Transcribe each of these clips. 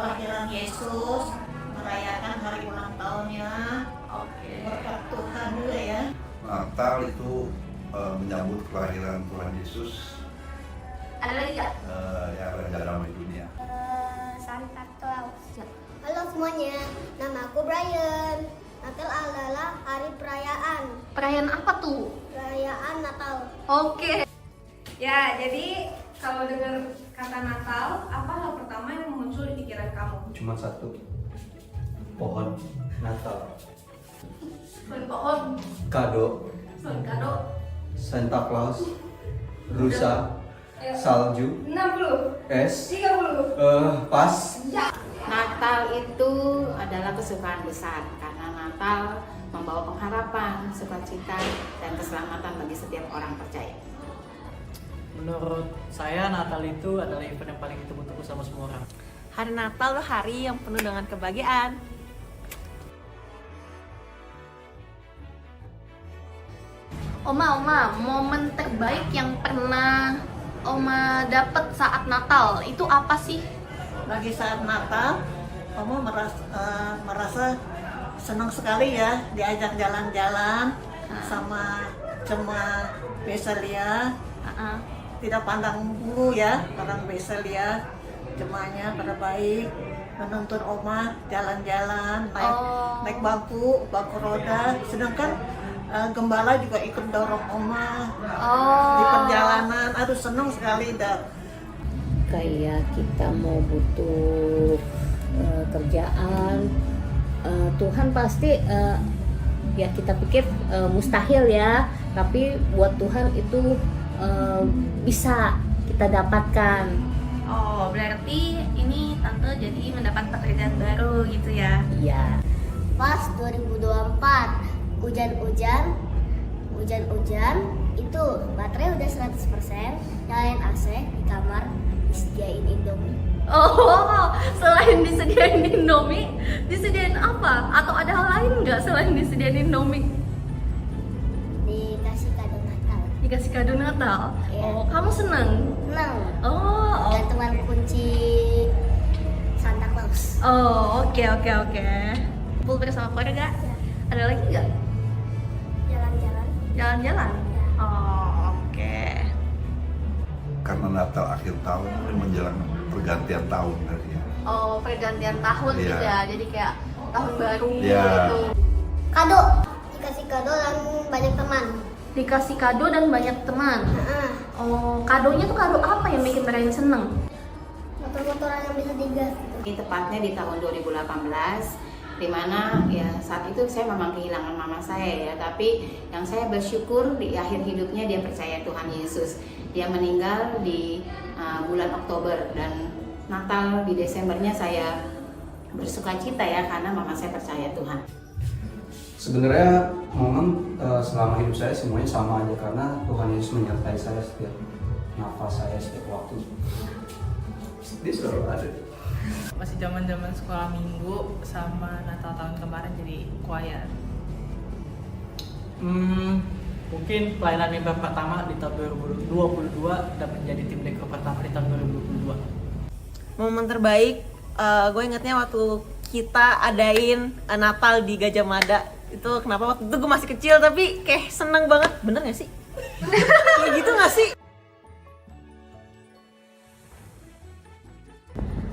kelahiran Yesus, merayakan hari ulang tahunnya. Oke. Berkat Tuhan juga ya. Natal itu menyambut kelahiran Tuhan Yesus, Ada lagi nggak? yang Raja Damai Dunia. Santa Claus. Halo semuanya, nama aku Brian. Natal adalah hari perayaan. Perayaan apa tuh? Perayaan Natal. Oke. Ya, jadi kalau dengar kata Natal, apa hal pertama yang muncul di pikiran kamu? Cuma satu, pohon Natal, Selain pohon, kado, selain kado, Santa Claus, rusa, ayo. salju, 60, es, 30. pas. Natal itu adalah kesukaan besar karena Natal membawa pengharapan, sukacita, dan keselamatan bagi setiap orang percaya. Menurut saya Natal itu adalah event yang paling ditunggu-tunggu sama semua orang. Hari Natal tuh hari yang penuh dengan kebahagiaan. Oma, momen terbaik yang pernah Oma dapat saat Natal itu apa sih? Bagi saat Natal, kamu merasa senang sekali ya diajak jalan-jalan sama Cema Besalia. Tidak pandang bulu ya, orang Besalia, jemaahnya pada baik, menuntun Oma jalan-jalan, naik bangku roda, sedangkan gembala juga ikut dorong Oma di perjalanan. Aduh senang sekali dah. Kayak kita mau butuh kerjaan, Tuhan pasti ya kita pikir mustahil ya, tapi buat Tuhan itu bisa kita dapatkan. Oh, berarti ini Tante jadi mendapat pekerjaan baru gitu ya? Iya. Pas 2024, hujan-hujan, itu baterai udah 100%, nyalain AC di kamar, disediain Indomie. Oh, selain disediain Indomie, disediain apa? Atau ada hal lain nggak selain disediain Indomie? Dikasih kado Natal. Dikasih kado Natal? Iya. Oh, kamu seneng? Senang. Oh, Gantungan kunci Santa Claus. oh, oke. Kumpul bersama keluarga? Ada lagi nggak? Jalan-jalan. Jalan-jalan? Oh, oke. Karena Natal akhir tahun menjelang pergantian tahun tadi ya. Oh, pergantian tahun Iya. juga, jadi kayak tahun baru Iya. gitu. Kado. Dikasih kado dan banyak teman. Dikasih kado dan banyak teman. Oh, kadonya tuh kado apa yang bikin Brian seneng? Motor-motoran yang bisa digas. Ini tepatnya di tahun 2018, dimana ya saat itu saya memang kehilangan mama saya ya, tapi yang saya bersyukur di akhir hidupnya dia percaya Tuhan Yesus. Dia meninggal di bulan Oktober, dan Natal di Desembernya saya bersukacita ya karena mama saya percaya Tuhan. Sebenarnya momen selama hidup saya semuanya sama aja karena Tuhan Yesus menyertai saya setiap nafas saya, setiap waktu. Dia selalu ada. Masih zaman sekolah minggu sama Natal tahun kemarin jadi choir. Mungkin pelayanan mimbar pertama di tahun 2022 dan menjadi tim dekor pertama di tahun 2022. Momen terbaik, gue ingetnya waktu kita adain Natal di Gajah Mada. Itu kenapa waktu itu gue masih kecil tapi kayak seneng banget. Bener gak sih? Kayak gitu gak sih?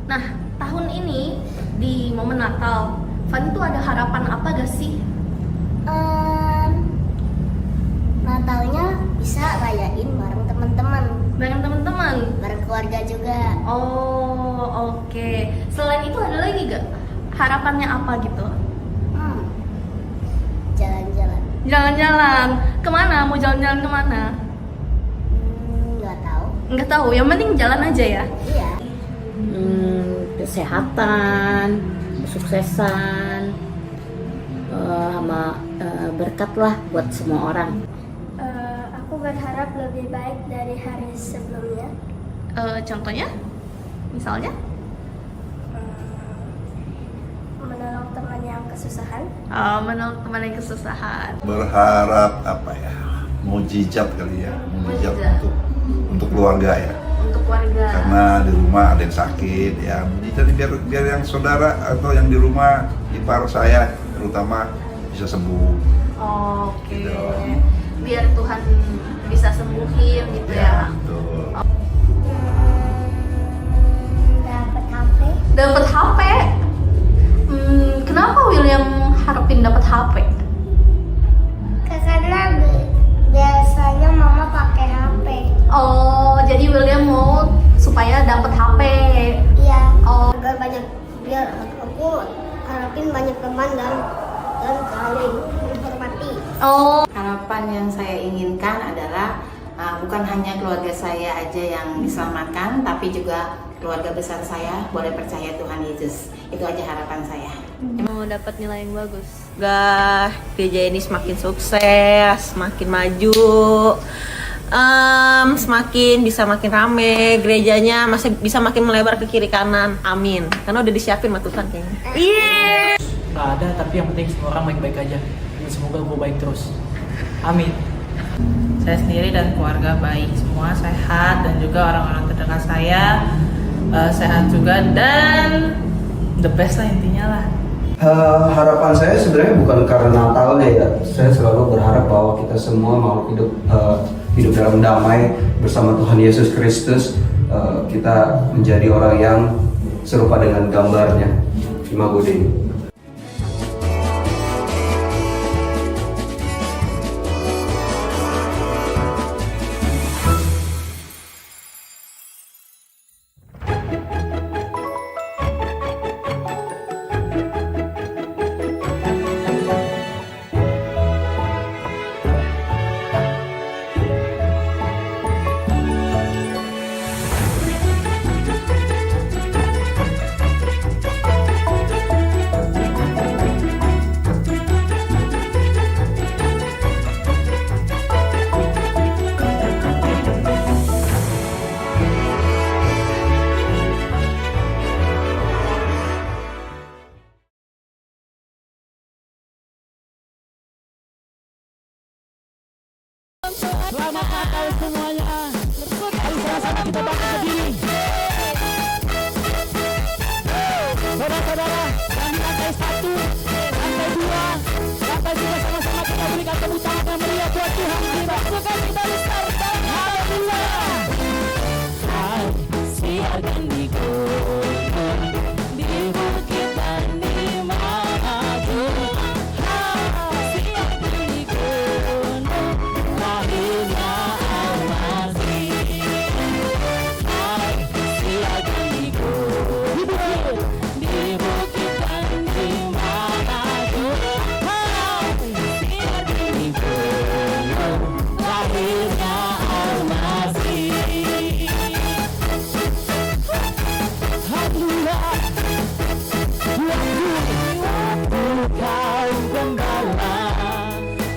Nah, tahun ini di momen Natal, Fanny tuh ada harapan apa gak sih? Natalnya bisa rayain bareng teman-teman, Bareng teman-teman? bareng keluarga juga. Oh, oke. Selain itu ada lagi gak? Harapannya apa gitu? Jalan-jalan. Jalan-jalan. Kemana? Mau jalan-jalan kemana? Nggak tahu. Nggak tahu, yang penting jalan aja ya? Iya. Kesehatan, kesuksesan, sama berkat lah buat semua orang. Aku berharap lebih baik dari hari sebelumnya. Contohnya? Misalnya? Menolong teman yang kesusahan. Menolong teman yang kesusahan. Berharap apa ya? Mujizat kali ya, mujizat Mujizat. untuk keluarga ya. Untuk keluarga Ya. karena di rumah ada yang sakit ya. Jadi biar yang saudara atau yang di rumah ipar saya terutama bisa sembuh. Oke. Gitu. Biar Tuhan bisa sembuhin gitu ya. Betul. Dapat HP. Dapat HP. Kenapa William harapin dapat HP? Karena biasanya mama pakai HP. Oh, jadi William mau supaya dapat HP. Iya. Oh. Biar aku harapin banyak teman dan saling menghormati. Oh. Harapan yang saya inginkan adalah bukan hanya keluarga saya aja yang diselamatkan, tapi juga keluarga besar saya boleh percaya Tuhan Yesus. Itu aja harapan saya. Mau dapat nilai yang bagus. Semoga gereja ini semakin sukses, semakin maju, semakin bisa makin rame, gerejanya masih bisa makin melebar ke kiri kanan. Amin. Karena udah disiapin sama Tuhan kayaknya. Nggak ada, tapi yang penting semua orang baik-baik aja. Dan semoga gue baik terus. Amin. Saya sendiri dan keluarga baik semua, sehat, dan juga orang-orang terdekat saya sehat juga, dan the best lah intinya lah. Harapan saya sebenarnya bukan karena Natalnya ya. Saya selalu berharap bahwa kita semua mau hidup dalam damai bersama Tuhan Yesus Kristus. Kita menjadi orang yang serupa dengan gambarnya. Imago Dei. Selamat Natal semuanya. Mari sama-sama kita bangkit berdiri. Saudara-saudara, yang di lantai 1, lantai 2, lantai 3 sama-sama kita berikan tepuk tangan yang meriah buat Tuhan kita. Bukan kita besar dan haleluya. Siarkan di gunung, di bukit dan di maju. Siarkan di gunung, lahirnya Al-Masih. Siarkan di gunung, di bukit dan di maju. Siarkan di gunung, lahirnya Al-Masih. Kau gembala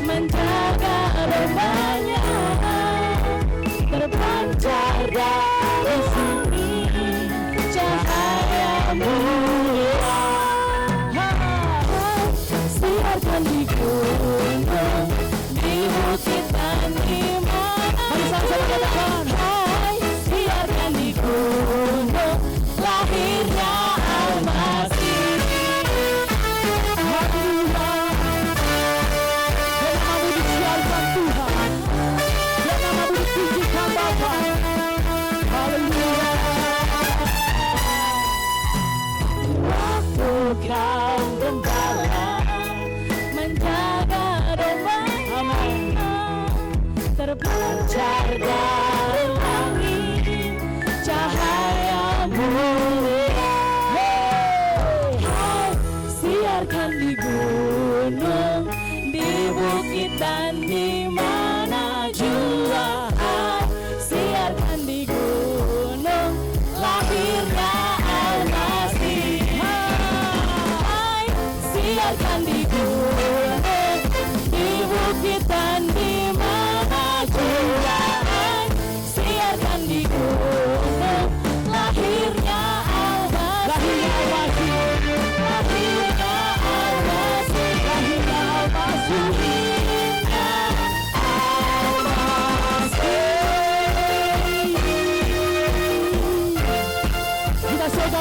menjaga dombanya, terpancar dari sini cahaya mulia. Siarkan di gunung, di bukit dan di mana. Mari sama-sama katakan, hai, siarkan di gunung, lahirnya Al-Masih.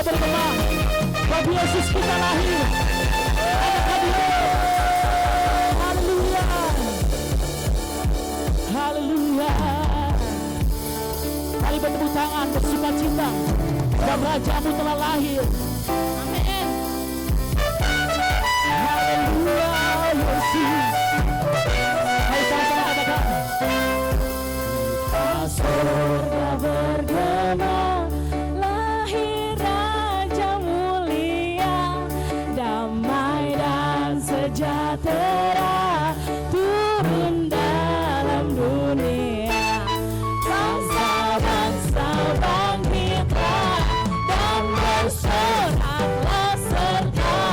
bergema. Bagi Yesus kita lahir. Haleluya. Haleluya. Mari bertepuk tangan bersuka cita. Dan Rajamu telah lahir. Amin. Haleluya Yesus. Mari sama-sama katakan. Surga bergema, lahir Raja mulia, damai dan sejahtera turun dalam dunia. Bangsa-bangsa bangkitlah dan bersoraklah serta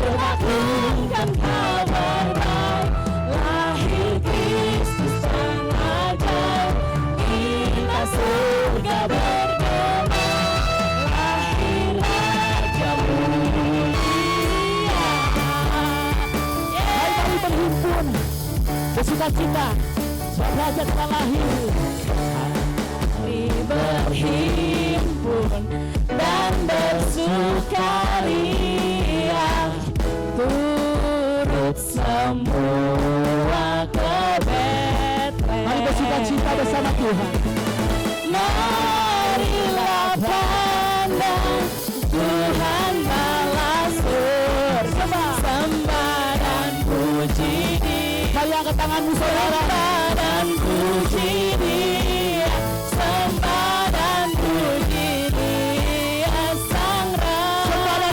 berbakukan kabar baik, lahir Kristus Sang Ajaib, kita surga bergema, lahir Raja mulia. Mari berhimpun bersuka cita, sebab Raja telah lahir. Mari berhimpun dan bersukaria, turut semua ke Betlehem. Mari bersuka cita bersama Tuhan. Marilah pandang, Tuhan balas sembah dan puji Dia. Mari angkat tanganmu saudara. Sembah dan puji Dia, sembah dan puji Dia Sang Raja.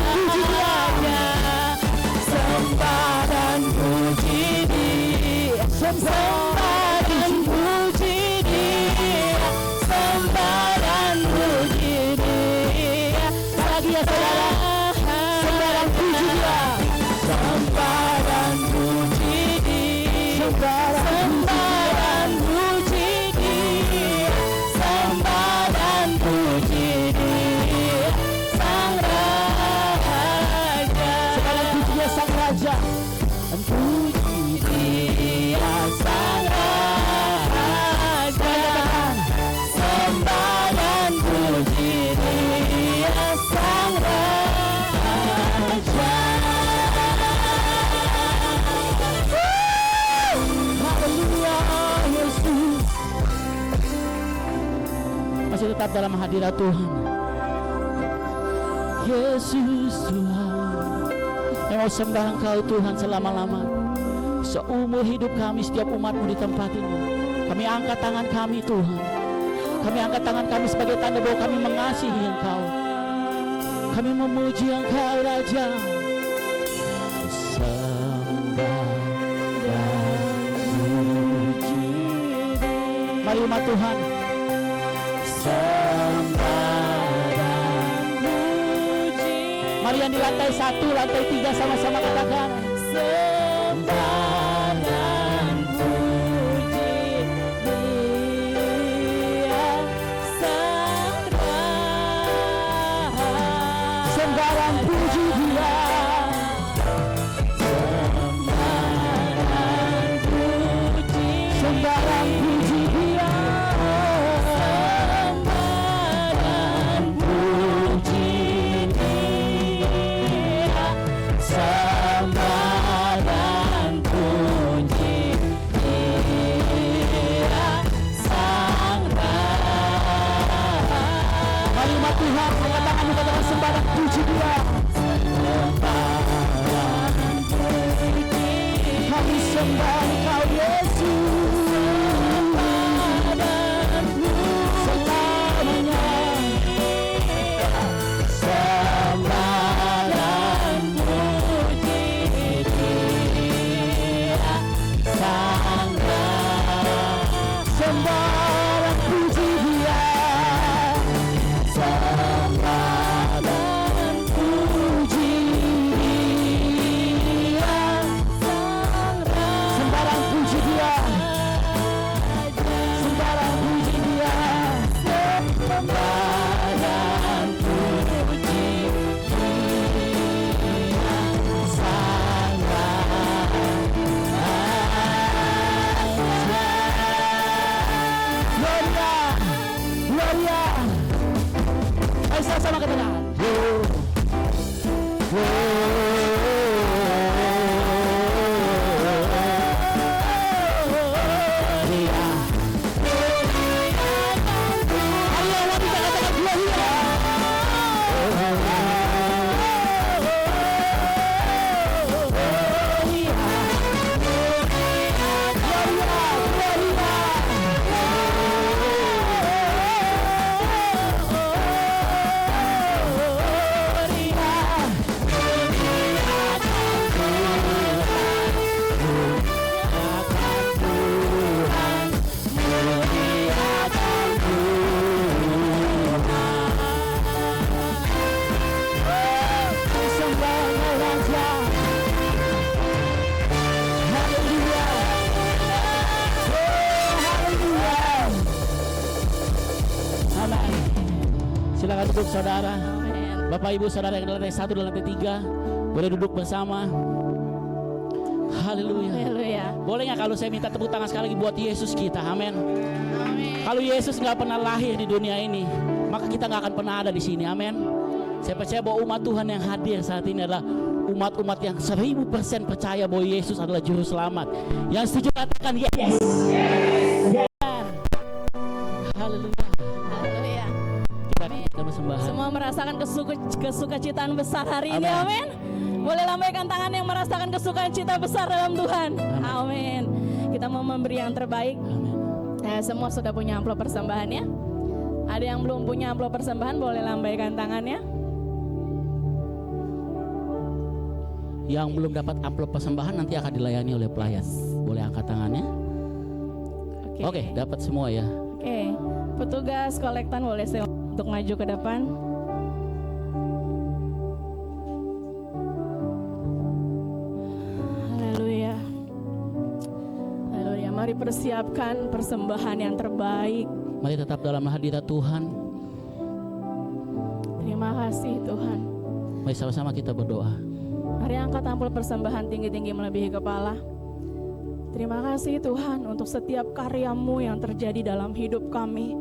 Sembah dan puji Dia, sembah dan puji Dia, sembah dan puji Dia. Lagi ya saudara, sembah dan puji Dia, sembah dan puji Dia, sembah dan puji Dia, sembah dan puji Dia Sang Raja. Sekarang puji Dia Sang Raja, puji Dia Sang Raja, sembah dan puji Dia Sang Raja. Haleluya Yesus. Masih tetap dalam hadirat Tuhan. Yesus Tuhan, yang mau sembah Engkau Tuhan selama-lama. Seumur hidup kami, setiap umat-Mu di tempat ini, kami angkat tangan kami Tuhan. Kami angkat tangan kami sebagai tanda bahwa kami mengasihi Engkau. Kami memuji Engkau Raja. Sembah dan puji. Mari umat Tuhan. Sembah dan puji. Mari yang di lantai 1, lantai 3 sama-sama katakan. Sembah dan puji Dia Sang Raja. Sembah dan puji Dia, sembah dan puji, sembah dan puji Dia, sembah dan puji Dia, sembah dan puji Dia Sang Raja. Mari umat Tuhan, angkat tanganmu katakan sembah dan puji Dia. Kami sembah Engkau Yesus, sembah dan puji selamanya, sembah dan puji Dia Sang Raja. Sembah dan puji Dia, sembah dan puji Dia Sang Raja. Sembah dan puji Dia, sama-sama katakan. Silakan duduk saudara. Bapak Ibu saudara yang di lantai 1 dan lantai 3 boleh duduk bersama. Haleluya. Haleluya. Boleh nggak kalau saya minta tepuk tangan sekali lagi buat Yesus kita? Amin. Kalau Yesus nggak pernah lahir di dunia ini, maka kita nggak akan pernah ada di sini. Amin. Saya percaya bahwa umat Tuhan yang hadir saat ini adalah umat-umat yang 1000% percaya bahwa Yesus adalah juru selamat. Yang setuju katakan yes. Yes. Haleluya. Haleluya. Kita bersembahan. Semua merasakan kesukacitaan besar hari ini, amin. Boleh lambaikan tangan yang merasakan kesukacita besar dalam Tuhan. Amin. Kita mau memberi yang terbaik. Semua sudah punya amplop persembahan ya. Ada yang belum punya amplop persembahan boleh lambaikan tangannya. Yang belum dapat amplop persembahan nanti akan dilayani oleh pelayan. Boleh angkat tangannya. Oke, dapat semua ya. Oke, petugas kolektan boleh untuk maju ke depan. Haleluya. Haleluya. Mari persiapkan persembahan yang terbaik. Mari tetap dalam hadirat Tuhan. Terima kasih Tuhan. Mari sama-sama kita berdoa. Mari angkat amplop persembahan tinggi-tinggi melebihi kepala. Terima kasih Tuhan untuk setiap karya-Mu yang terjadi dalam hidup kami.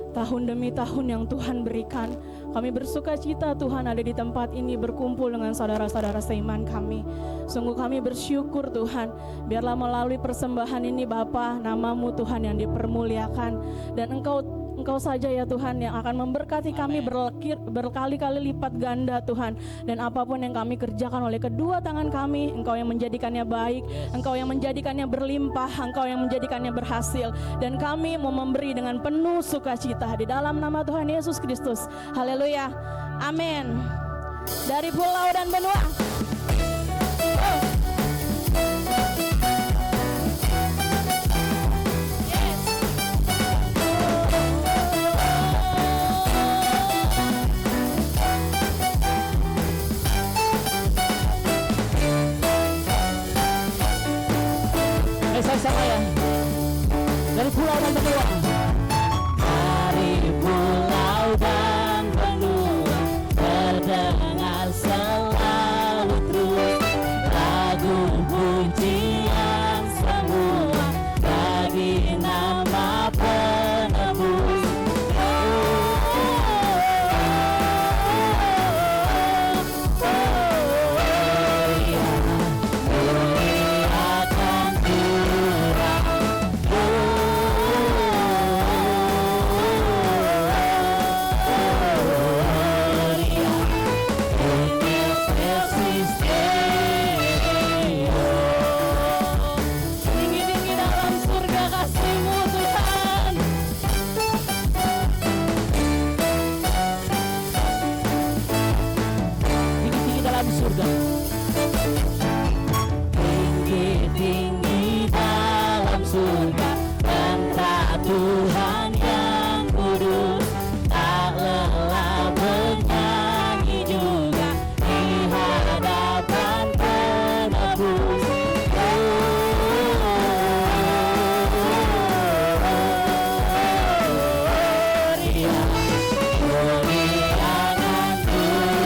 Tahun demi tahun yang Tuhan berikan, kami bersuka cita Tuhan ada di tempat ini berkumpul dengan saudara-saudara seiman kami. Sungguh kami bersyukur Tuhan, biarlah melalui persembahan ini Bapa, nama-Mu Tuhan yang dipermuliakan. Dan Engkau saja ya Tuhan yang akan memberkati kami berkali-kali lipat ganda Tuhan. Dan apapun yang kami kerjakan oleh kedua tangan kami, Engkau yang menjadikannya baik, Engkau yang menjadikannya berlimpah, Engkau yang menjadikannya berhasil. Dan kami mau memberi dengan penuh sukacita di dalam nama Tuhan Yesus Kristus. Haleluya. Amin. Dari pulau dan benua. Sama ya. Dari pulau dan benua. Dari pulau dan benua terdengar selalu terus lagu pujian semua bagi nama penebus. Tuhan yang kudus, tak lelah bernyanyi juga di hadapan penebus. Muliakan Tuhan.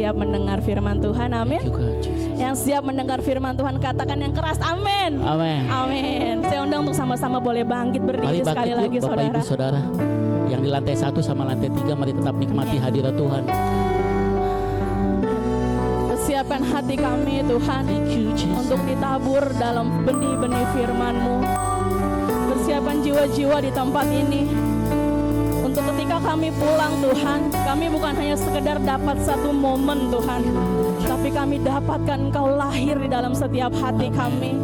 siap mendengar firman Tuhan? Amin. Thank you, God, Jesus. Yang siap mendengar firman Tuhan katakan yang keras amin. Amin. Amin. Saya undang untuk sama-sama boleh bangkit berdiri Mari sekali bangkit lagi yuk, Bapak saudara. Ibu Saudara. Yang di lantai 1 sama lantai 3, mari tetap nikmati hadirat Tuhan. Persiapkan hati kami Tuhan Thank you, Jesus. untuk ditabur dalam benih-benih firman-Mu. Persiapkan jiwa-jiwa di tempat ini. Untuk ketika kami pulang Tuhan, kami bukan hanya sekedar dapat satu momen Tuhan, tapi kami dapatkan Engkau lahir di dalam setiap hati kami.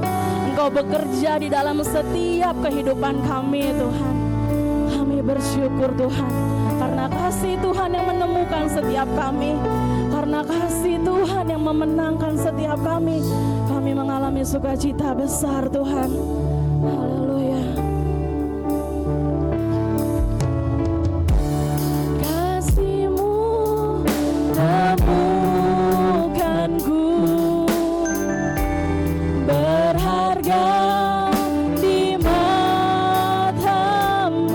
Engkau bekerja di dalam setiap kehidupan kami Tuhan. Kami bersyukur Tuhan, karena kasih Tuhan yang menemukan setiap kami, karena kasih Tuhan yang memenangkan setiap kami. Kami mengalami sukacita besar Tuhan. Haleluya. Kasih-Mu temukanku, berharga di mata-Mu.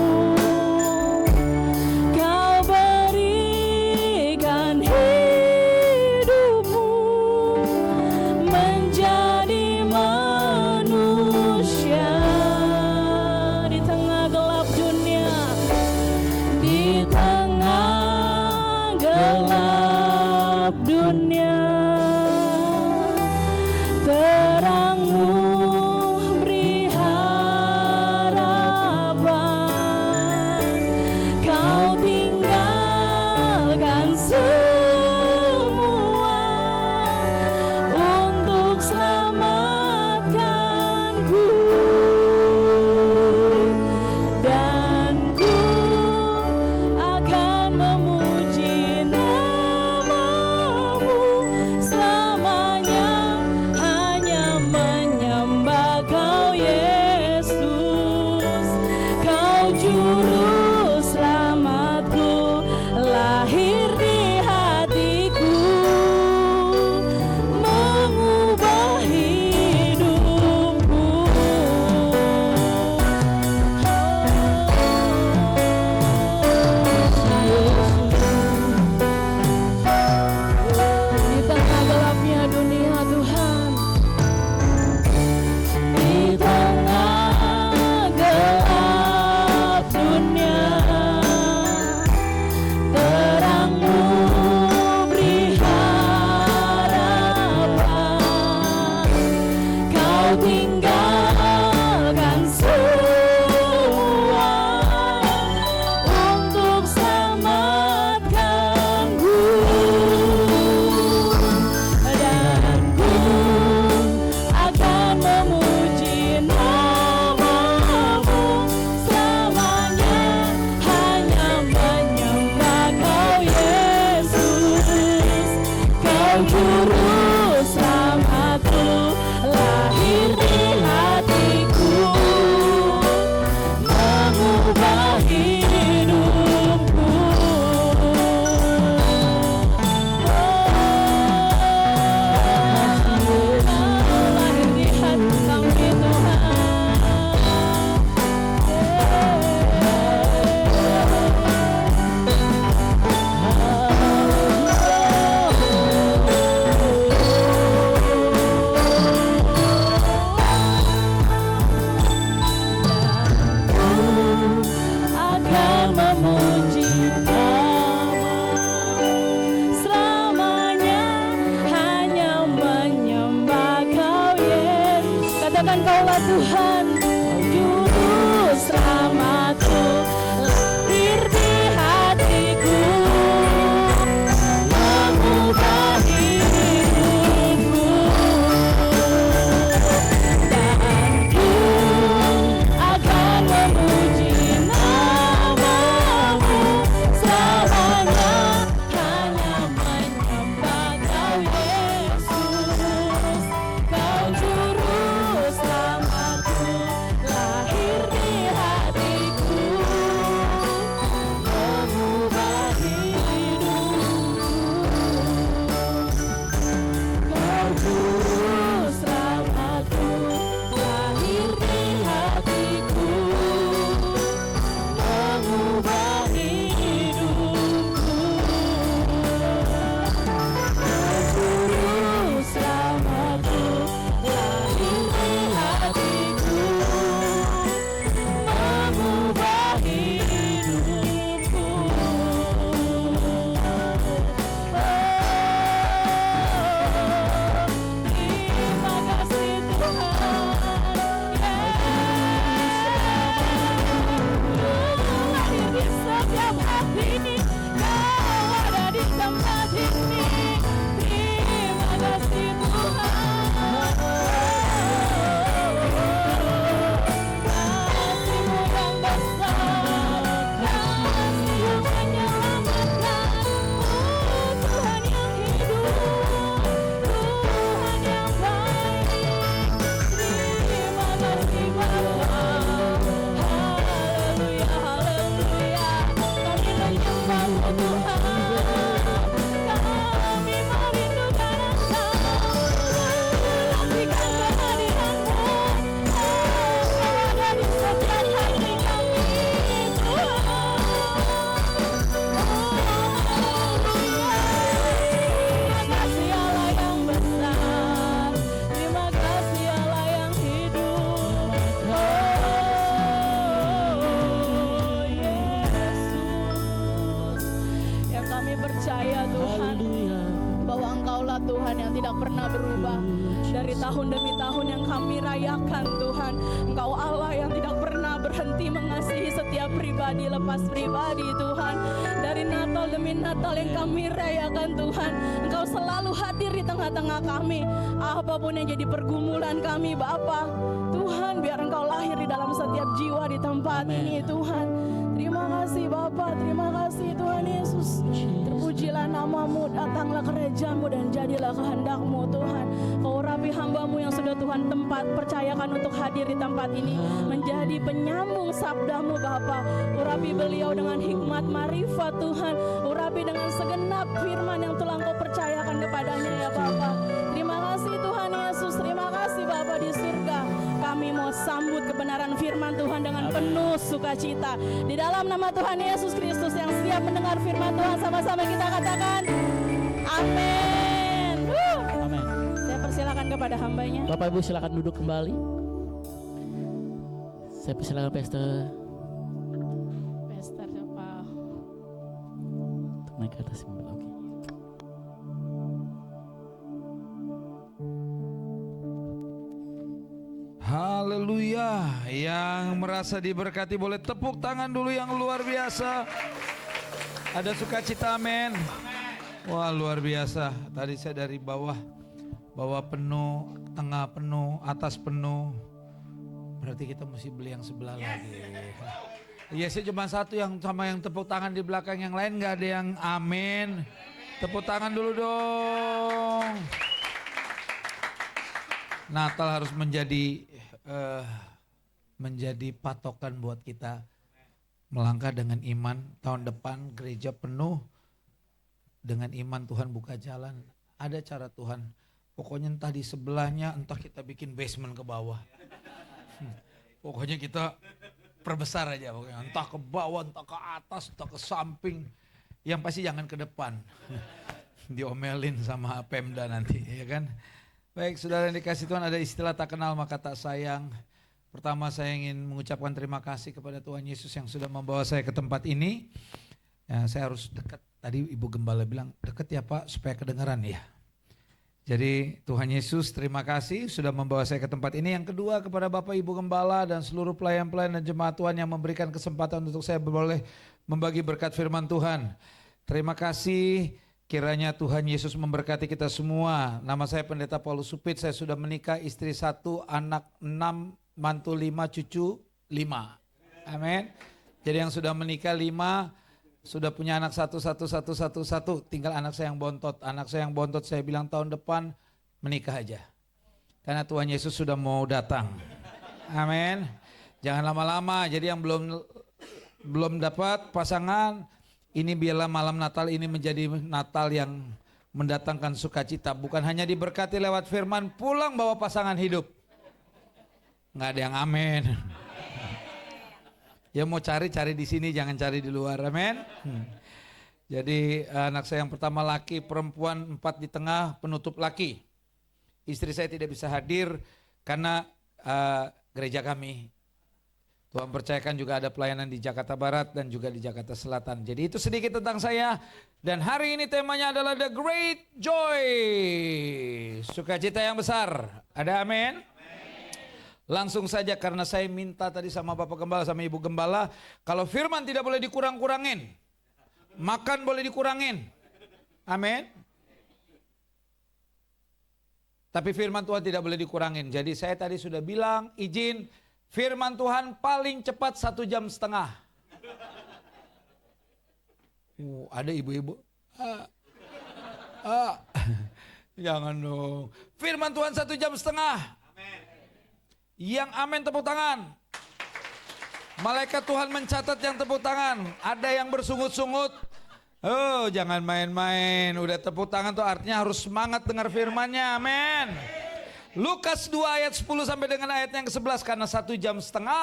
Kau berikan hidupmu menjadi manusia di tengah gelap dunia, di tengah gelap dunia. Terang-Mu beri harapan. Kau tinggalkan semua untuk selamatkanku, dan ku akan memuji nama-Mu selamanya, hanya menyembah Kau Yesus. Kau juru selamatku, lahir di hatiku, mengubah hidupku. Di tengah gelapnya dunia Tuhan, di tengah gelap dunia, terang-Mu beri harapan. Kau tinggalkan semua untuk selamatkanku, dan ku akan memuji nama-Mu selamanya, hanya menyembah Kau Yesus. Kau juru selamatku, lahir di hatiku, mengubah hidupku. Lahir di hati kami akan memuji nama-Mu selamanya, hanya menyembah Kau Yesus. Katakan Kaulah Tuhan, juru selamatku, lahir di hatiku, mengubah hidupku, dan ku akan memuji nama-Mu selamanya, hanya menyembah Kau Yesus. Kau juru selamatku, percaya Tuhan bahwa Engkaulah Tuhan yang tidak pernah berubah. Dari tahun demi tahun yang kami rayakan Tuhan, Engkau Allah yang tidak pernah berhenti mengasihi setiap pribadi lepas pribadi Tuhan. Dari Natal demi Natal yang kami rayakan Tuhan, Engkau selalu hadir di tengah-tengah kami. Apapun yang jadi pergumulan kami Bapa, Tuhan biar Engkau lahir di dalam setiap jiwa di tempat ini Tuhan. Terima kasih Bapa, terima kasih Tuhan Yesus. Terpujilah namamu, datanglah gerejamu dan jadilah kehendak-Mu Tuhan. Kau urapi hamba-Mu yang sudah Tuhan tempat percayakan untuk hadir di tempat ini, menjadi penyambung sabda-Mu Bapa. Urapi beliau dengan hikmat marifat Tuhan, urapi dengan segenap firman yang telah Kau percayakan kepadanya ya Bapa. Terima kasih Tuhan Yesus, terima kasih Bapa di surga. Kami mau sambut kebenaran firman Tuhan dengan penuh sukacita. Di dalam nama Tuhan Yesus Kristus yang siap mendengar firman Tuhan, sama-sama kita katakan amin. Amin. Saya persilakan kepada hambanya. Bapak Ibu silakan duduk kembali. Saya persilakan Pastor. Pastor siapa? Untuk naik ke atas. Oke. Haleluya. Yang merasa diberkati boleh tepuk tangan dulu yang luar biasa. Ada sukacita, amin. Wah, luar biasa. Tadi saya dari bawah penuh, tengah penuh, atas penuh. Berarti kita mesti beli yang sebelah lagi. Iya sih, cuma satu yang sama yang tepuk tangan di belakang, yang lain nggak ada yang amin. Tepuk tangan dulu dong. Natal harus menjadi patokan buat kita melangkah dengan iman. Tahun depan gereja penuh dengan iman, Tuhan buka jalan. Ada cara Tuhan. Pokoknya entah di sebelahnya, entah kita bikin basement ke bawah. Pokoknya kita perbesar aja pokoknya. Entah ke bawah, entah ke atas, entah ke samping. Yang pasti jangan ke depan. Diomelin sama Pemda nanti, ya kan? Baik, saudara yang dikasih Tuhan, ada istilah tak kenal maka tak sayang. Pertama saya ingin mengucapkan terima kasih kepada Tuhan Yesus yang sudah membawa saya ke tempat ini. Ya, saya harus dekat, tadi Ibu Gembala bilang dekat ya Pak supaya kedengaran ya. Jadi Tuhan Yesus terima kasih sudah membawa saya ke tempat ini. Yang kedua kepada Bapak Ibu Gembala dan seluruh pelayan-pelayan dan jemaat Tuhan yang memberikan kesempatan untuk saya boleh membagi berkat firman Tuhan. Terima kasih. Kiranya Tuhan Yesus memberkati kita semua. Nama saya Pendeta Paulus Supit. Saya sudah menikah, istri 1, anak 6, mantu 5, cucu 5. Amin. Jadi yang sudah menikah 5, sudah punya anak 1. Tinggal anak saya yang bontot. Anak saya yang bontot saya bilang tahun depan menikah aja. Karena Tuhan Yesus sudah mau datang. Amin. Jangan lama-lama. Jadi yang belum dapat pasangan, ini biarlah malam Natal ini menjadi Natal yang mendatangkan sukacita. Bukan hanya diberkati lewat firman, pulang bawa pasangan hidup. Nggak ada yang amin. Ya mau cari di sini, jangan cari di luar, amin. Jadi anak saya yang pertama laki, perempuan 4 di tengah, penutup laki. Istri saya tidak bisa hadir karena gereja kami. Tuhan percayakan juga ada pelayanan di Jakarta Barat dan juga di Jakarta Selatan. Jadi itu sedikit tentang saya. Dan hari ini temanya adalah The Great Joy. Sukacita yang besar. Ada amin? Langsung saja karena saya minta tadi sama Bapak Gembala sama Ibu Gembala. Kalau firman tidak boleh dikurang-kurangin. Makan boleh dikurangin. Amin. Tapi firman Tuhan tidak boleh dikurangin. Jadi saya tadi sudah bilang izin. Firman Tuhan paling cepat 1,5 jam. Ada ibu-ibu. Jangan dong. Firman Tuhan 1,5 jam. Yang amin tepuk tangan. Malaikat Tuhan mencatat yang tepuk tangan. Ada yang bersungut-sungut. Oh, jangan main-main. Udah tepuk tangan tuh artinya harus semangat dengar firmannya. Amin. Lukas 2 ayat 10 sampai dengan ayat yang ke-11. Karena 1,5 jam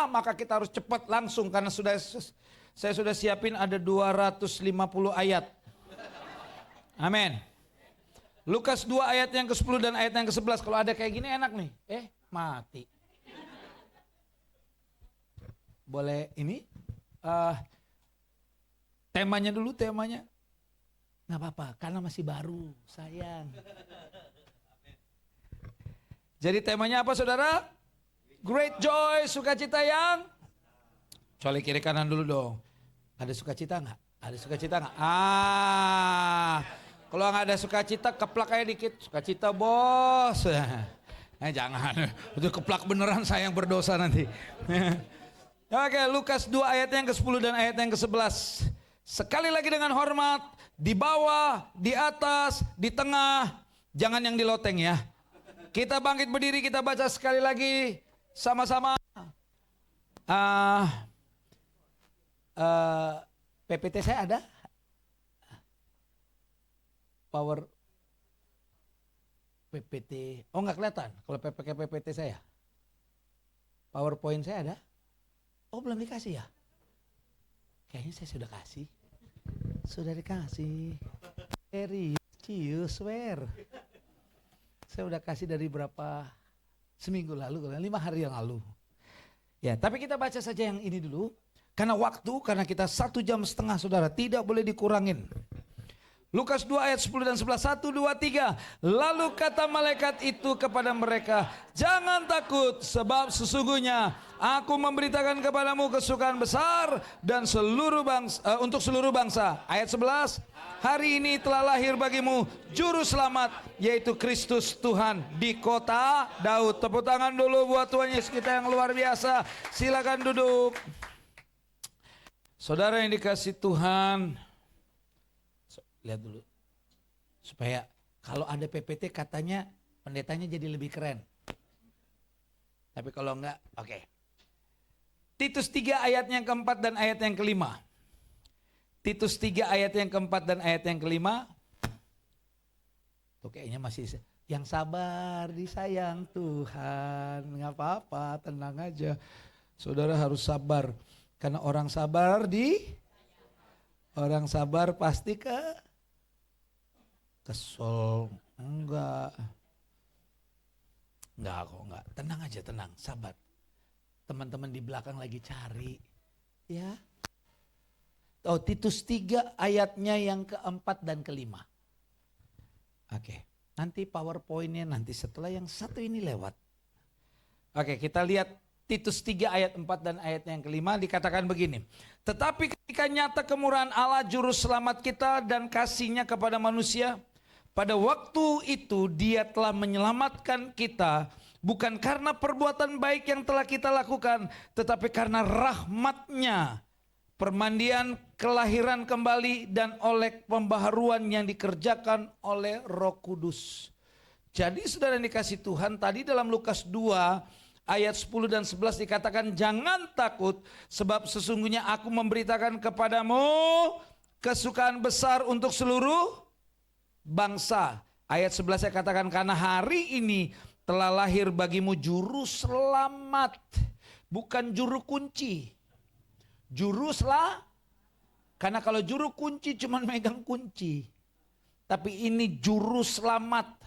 maka kita harus cepat langsung. Karena saya sudah siapin ada 250 ayat. Amin. Lukas 2 ayat yang ke-10 dan ayat yang ke-11. Kalau ada kayak gini enak nih. Mati. Boleh ini temanya dulu, temanya. Nggak apa-apa, karena masih baru, sayang. Jadi temanya apa saudara? Great joy, sukacita yang. Colek kiri kanan dulu dong. Ada sukacita nggak? Ada sukacita nggak? Kalau nggak ada sukacita, keplak aja dikit. Sukacita bos. Jangan, itu keplak beneran, saya yang berdosa nanti. Oke, Lukas 2 ayat yang ke-10 dan ayat yang ke-11. Sekali lagi dengan hormat, di bawah, di atas, di tengah, jangan yang di loteng ya. Kita bangkit berdiri, kita baca sekali lagi sama-sama. PPT saya ada? Power PPT. Oh nggak kelihatan kalau PPT saya. PowerPoint saya ada? Oh belum dikasih ya? Kayaknya saya sudah kasih. Sudah dikasih. Serius, swear. Saya udah kasih dari berapa? Seminggu lalu, 5 hari yang lalu. Ya, tapi kita baca saja yang ini dulu. Karena waktu, karena kita 1,5 jam saudara, tidak boleh dikurangin. Lukas 2 ayat 10 dan 11, 1, 2, 3. Lalu kata malaikat itu kepada mereka, jangan takut sebab sesungguhnya aku memberitakan kepadamu kesukaan besar dan untuk seluruh bangsa. Ayat 11, hari ini telah lahir bagimu juru selamat, yaitu Kristus Tuhan di kota Daud. Tepuk tangan dulu buat Tuhan Yesus kita yang luar biasa. Silakan duduk. Saudara yang dikasih Tuhan, lihat dulu. Supaya kalau ada PPT katanya pendetanya jadi lebih keren. Tapi kalau enggak, oke. Titus 3 ayat yang keempat dan ayat yang kelima. Titus 3 ayat yang keempat dan ayat yang kelima. Tuh kayaknya masih yang sabar disayang Tuhan. Nggak apa-apa, tenang aja. Saudara harus sabar. Karena orang sabar pasti kesel. Enggak kok, enggak. Tenang aja, tenang, sabar. Teman-teman di belakang lagi cari. Ya. Oh, Titus 3 ayatnya yang keempat dan kelima. Oke, nanti PowerPoint-nya nanti setelah yang satu ini lewat. Oke, kita lihat Titus 3 ayat 4 dan ayat yang kelima dikatakan begini. Tetapi ketika nyata kemurahan Allah juru selamat kita dan kasih-Nya kepada manusia, pada waktu itu Dia telah menyelamatkan kita bukan karena perbuatan baik yang telah kita lakukan, tetapi karena rahmat-Nya, permandian, kelahiran kembali dan oleh pembaharuan yang dikerjakan oleh Roh Kudus. Jadi saudara yang dikasih Tuhan, tadi dalam Lukas 2 ayat 10 dan 11 dikatakan jangan takut sebab sesungguhnya aku memberitakan kepadamu kesukaan besar untuk seluruh bangsa. Ayat 11 saya katakan karena hari ini telah lahir bagimu juru selamat, bukan juru kunci. Karena kalau juru kunci cuma megang kunci. Tapi ini juru selamat.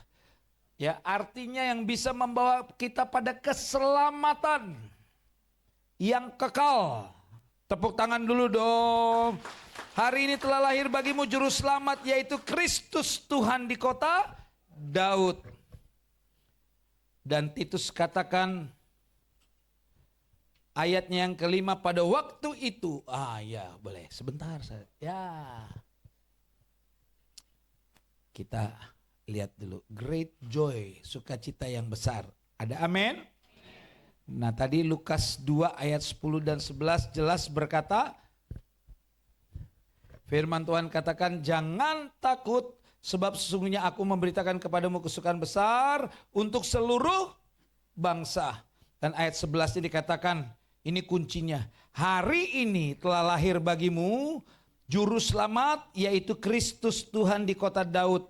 Ya, artinya yang bisa membawa kita pada keselamatan yang kekal. Tepuk tangan dulu dong. Hari ini telah lahir bagimu juru selamat, yaitu Kristus Tuhan di kota Daud. Dan Titus katakan ayatnya yang kelima, pada waktu itu. Ya boleh sebentar saya. Ya. Kita lihat dulu, great joy, sukacita yang besar. Ada amin? Nah tadi Lukas 2 ayat 10 dan 11 jelas berkata, firman Tuhan katakan jangan takut sebab sesungguhnya aku memberitakan kepadamu kesukaan besar untuk seluruh bangsa. Dan ayat 11 ini dikatakan, ini kuncinya, hari ini telah lahir bagimu juru selamat, yaitu Kristus Tuhan di kota Daud.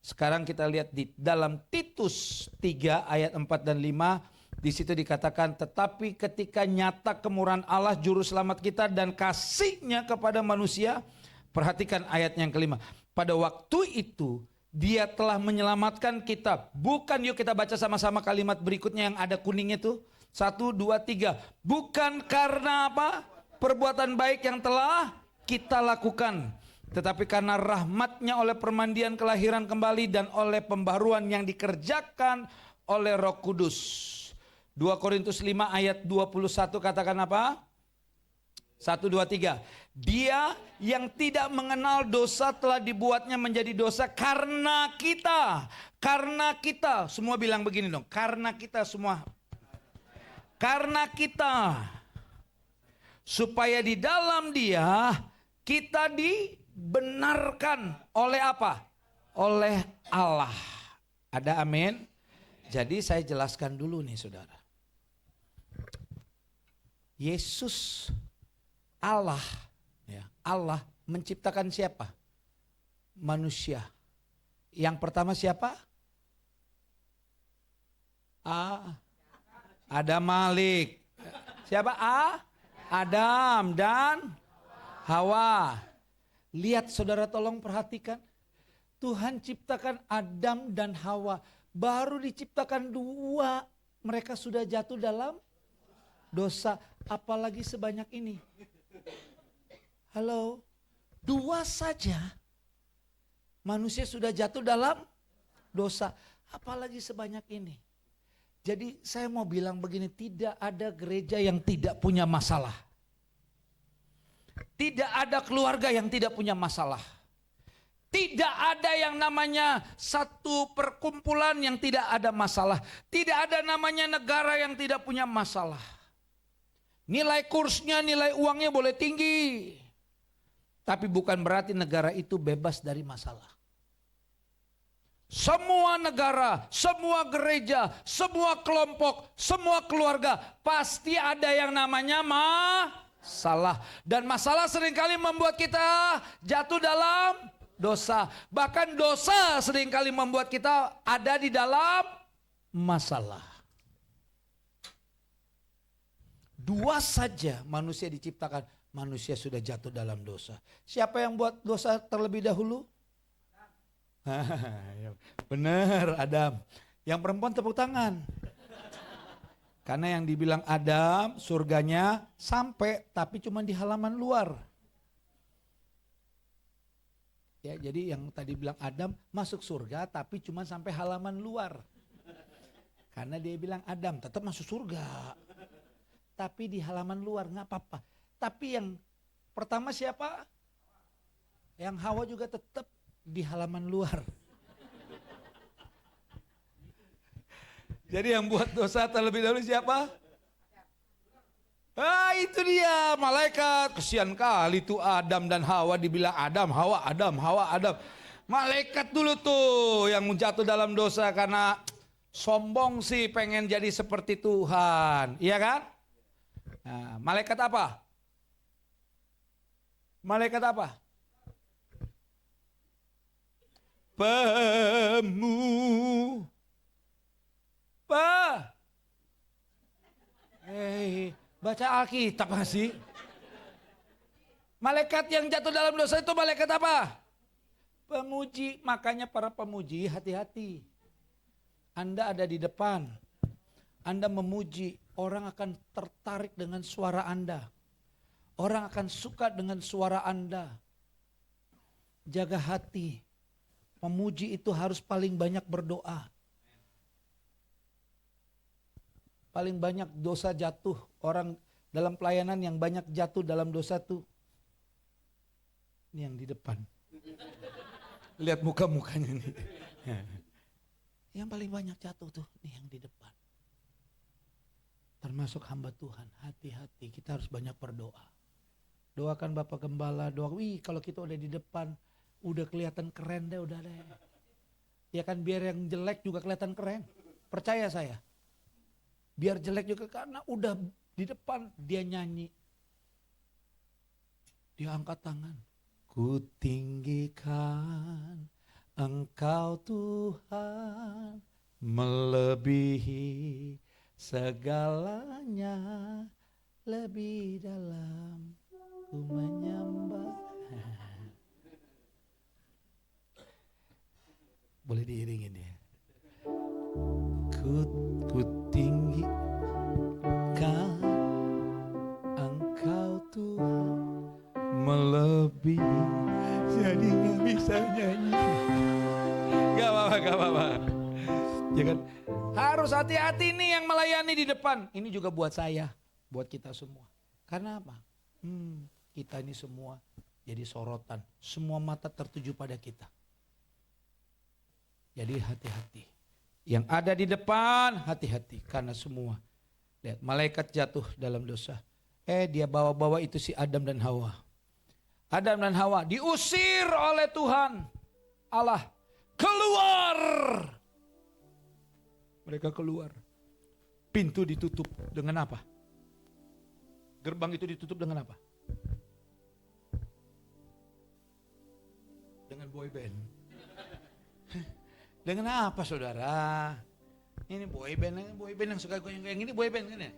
Sekarang kita lihat di dalam Titus 3 ayat 4 dan 5. Di situ dikatakan tetapi ketika nyata kemurahan Allah juru selamat kita dan kasih-Nya kepada manusia. Perhatikan ayat yang kelima. Pada waktu itu Dia telah menyelamatkan kita. Bukan, yuk kita baca sama-sama kalimat berikutnya yang ada kuningnya itu. 1, 2, 3. Bukan karena apa? Perbuatan baik yang telah kita lakukan. Tetapi karena rahmatnya oleh permandian kelahiran kembali dan oleh pembaruan yang dikerjakan oleh Roh Kudus. 2 Korintus 5 ayat 21 katakan apa? 1, 2, 3. Dia yang tidak mengenal dosa telah dibuatnya menjadi dosa karena kita. Karena kita. Semua bilang begini dong. Karena kita semua. Karena kita. Supaya di dalam dia kita dibenarkan oleh apa? Oleh Allah. Ada amin? Jadi saya jelaskan dulu nih saudara. Yesus Allah, ya, Allah menciptakan siapa? Manusia. Yang pertama siapa? Adam Malik. Siapa? Adam dan Hawa. Lihat saudara, tolong perhatikan. Tuhan ciptakan Adam dan Hawa. Baru diciptakan 2. Mereka sudah jatuh dalam dosa. Apalagi sebanyak ini. Halo, 2 saja manusia sudah jatuh dalam dosa, apalagi sebanyak ini. Jadi saya mau bilang begini, tidak ada gereja yang tidak punya masalah. Tidak ada keluarga yang tidak punya masalah. Tidak ada yang namanya satu perkumpulan yang tidak ada masalah. Tidak ada namanya negara yang tidak punya masalah. Nilai kursnya, nilai uangnya boleh tinggi. Tapi bukan berarti negara itu bebas dari masalah. Semua negara, semua gereja, semua kelompok, semua keluarga pasti ada yang namanya masalah. Dan masalah seringkali membuat kita jatuh dalam dosa. Bahkan dosa seringkali membuat kita ada di dalam masalah. 2 saja manusia diciptakan, manusia sudah jatuh dalam dosa. Siapa yang buat dosa terlebih dahulu? Benar, Adam. Yang perempuan tepuk tangan. Karena yang dibilang Adam, surganya sampai, tapi cuma di halaman luar. Ya, jadi yang tadi bilang Adam masuk surga, tapi cuma sampai halaman luar. Karena dia bilang Adam tetap masuk surga. Tapi di halaman luar nggak apa-apa. Tapi yang pertama siapa? Yang Hawa juga tetap di halaman luar. Jadi yang buat dosa terlebih dahulu siapa? Itu dia malaikat. Kesian kali tuh Adam dan Hawa dibilang Adam, Hawa, Adam, Hawa, Adam. Malaikat dulu tuh yang jatuh dalam dosa karena sombong sih pengen jadi seperti Tuhan. Iya kan? Nah, malaikat apa? Malaikat apa? Baca Alkitab nggak sih? Malaikat yang jatuh dalam dosa itu malaikat apa? Pemuji. Makanya para pemuji hati-hati. Anda ada di depan, Anda memuji, orang akan tertarik dengan suara Anda. Orang akan suka dengan suara Anda. Jaga hati. Pemuji itu harus paling banyak berdoa. Paling banyak dosa jatuh. Orang dalam pelayanan yang banyak jatuh dalam dosa tuh. Ini yang di depan. Lihat muka-mukanya nih. Yang paling banyak jatuh tuh, nih yang di depan. Termasuk hamba Tuhan, hati-hati, kita harus banyak berdoa. Doakan Bapak Gembala, kalau kita udah di depan, udah kelihatan keren deh, udah deh. Ya kan, biar yang jelek juga kelihatan keren. Percaya saya. Biar jelek juga karena udah di depan dia nyanyi. Dia angkat tangan. Ku tinggikan Engkau Tuhan melebihi segalanya, lebih dalam ku menyembah. Boleh diiringin ya. Ku tinggikan Engkau Tuhan melebihi Ya kan? Harus hati-hati nih yang melayani di depan. Ini juga buat saya, buat kita semua. Karena apa? Kita ini semua jadi sorotan. Semua mata tertuju pada kita. Jadi hati-hati. Yang ada di depan, hati-hati. Karena semua, lihat, malaikat jatuh dalam dosa. Dia bawa-bawa itu si Adam dan Hawa. Adam dan Hawa diusir oleh Tuhan Allah. Keluar. Mereka keluar. Pintu ditutup dengan apa? Gerbang itu ditutup dengan apa? Dengan boyband. Dengan apa saudara? Ini boyband yang suka goyang-goyang ini boyband kan ya?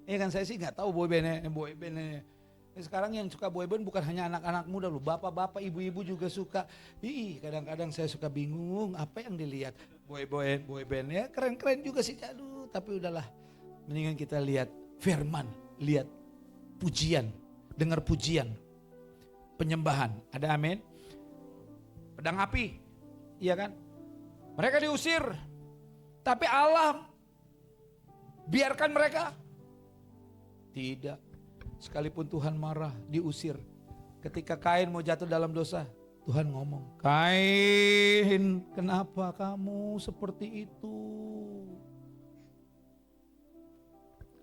Iya kan, saya sih nggak tahu boybandnya. Sekarang yang suka boyband bukan hanya anak-anak muda loh, bapak-bapak, ibu-ibu juga suka. Kadang-kadang saya suka bingung apa yang dilihat. Boyband ya keren-keren juga sih. Aduh, tapi udahlah. Mendingan kita lihat firman, lihat pujian, dengar pujian, penyembahan. Ada amin? Pedang api, iya kan? Mereka diusir, tapi Allah biarkan mereka? Tidak. Sekalipun Tuhan marah, diusir. Ketika Kain mau jatuh dalam dosa, Tuhan ngomong, Kain, kenapa kamu seperti itu?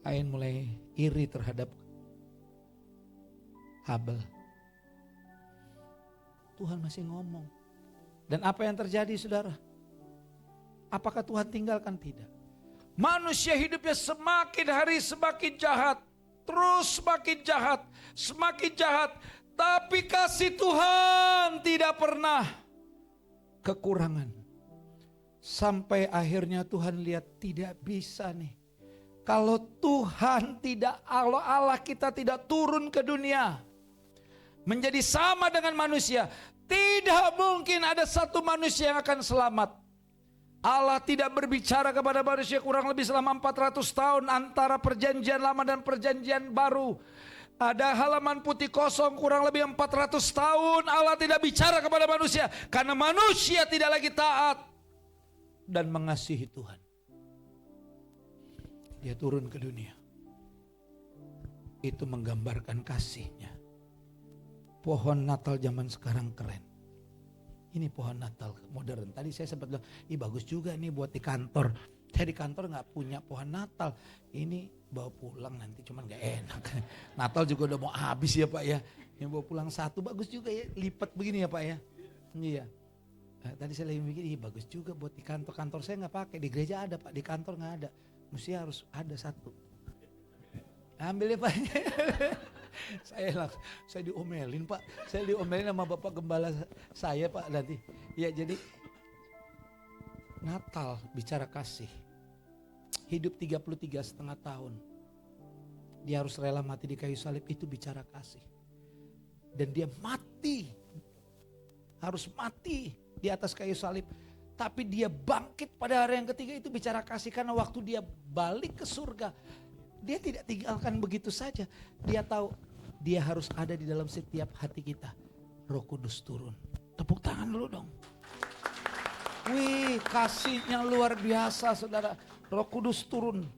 Kain mulai iri terhadap Habel. Tuhan masih ngomong. Dan apa yang terjadi saudara? Apakah Tuhan tinggalkan? Tidak. Manusia hidupnya semakin hari semakin jahat. Terus semakin jahat. Tapi kasih Tuhan tidak pernah kekurangan. Sampai akhirnya Tuhan lihat tidak bisa nih. Kalau Tuhan tidak, Allah kita tidak turun ke dunia. Menjadi sama dengan manusia. Tidak mungkin ada satu manusia yang akan selamat. Allah tidak berbicara kepada manusia kurang lebih selama 400 tahun antara perjanjian lama dan perjanjian baru. Ada halaman putih kosong kurang lebih 400 tahun Allah tidak bicara kepada manusia. Karena manusia tidak lagi taat dan mengasihi Tuhan. Dia turun ke dunia. Itu menggambarkan kasihnya. Pohon Natal zaman sekarang keren. Ini pohon Natal modern. Tadi saya sempat bilang, bagus juga nih buat di kantor. Saya di kantor nggak punya pohon Natal. Ini bawa pulang nanti, cuman nggak enak. Natal juga udah mau habis ya Pak ya. Yang bawa pulang satu bagus juga ya, lipat begini ya Pak ya. Iya. Tadi saya lagi mikir, bagus juga buat di kantor. Kantor saya nggak pakai, di gereja ada Pak, di kantor nggak ada. Mesti harus ada satu. Ambil ya Pak. Saya diomelin Pak. Saya diomelin sama Bapak Gembala saya Pak nanti. Ya jadi Natal bicara kasih. Hidup 33,5 tahun. Dia harus rela mati di kayu salib, itu bicara kasih. Dan dia mati. Harus mati di atas kayu salib. Tapi dia bangkit pada hari yang ketiga, itu bicara kasih. Karena waktu dia balik ke surga, dia tidak tinggalkan begitu saja. Dia tahu dia harus ada di dalam setiap hati kita. Roh Kudus turun. Tepuk tangan dulu dong. Wih, kasihnya luar biasa saudara. Roh Kudus turun.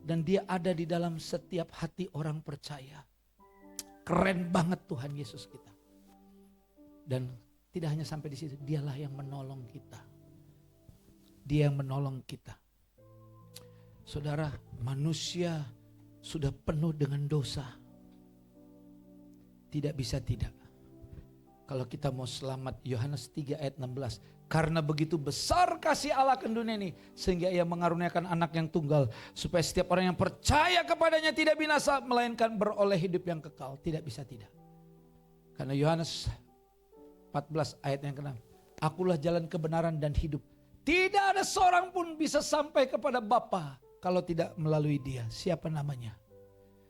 Dan dia ada di dalam setiap hati orang percaya. Keren banget Tuhan Yesus kita. Dan tidak hanya sampai di situ, dialah yang menolong kita. Dia yang menolong kita. Saudara, manusia sudah penuh dengan dosa. Tidak bisa tidak. Kalau kita mau selamat, Yohanes 3 ayat 16. Karena begitu besar kasih Allah ke dunia ini, sehingga ia mengaruniakan anak yang tunggal, supaya setiap orang yang percaya kepadanya tidak binasa, melainkan beroleh hidup yang kekal. Tidak bisa tidak. Karena Yohanes 14 ayat yang ke-6. Akulah jalan kebenaran dan hidup. Tidak ada seorang pun bisa sampai kepada Bapa kalau tidak melalui dia. Siapa namanya?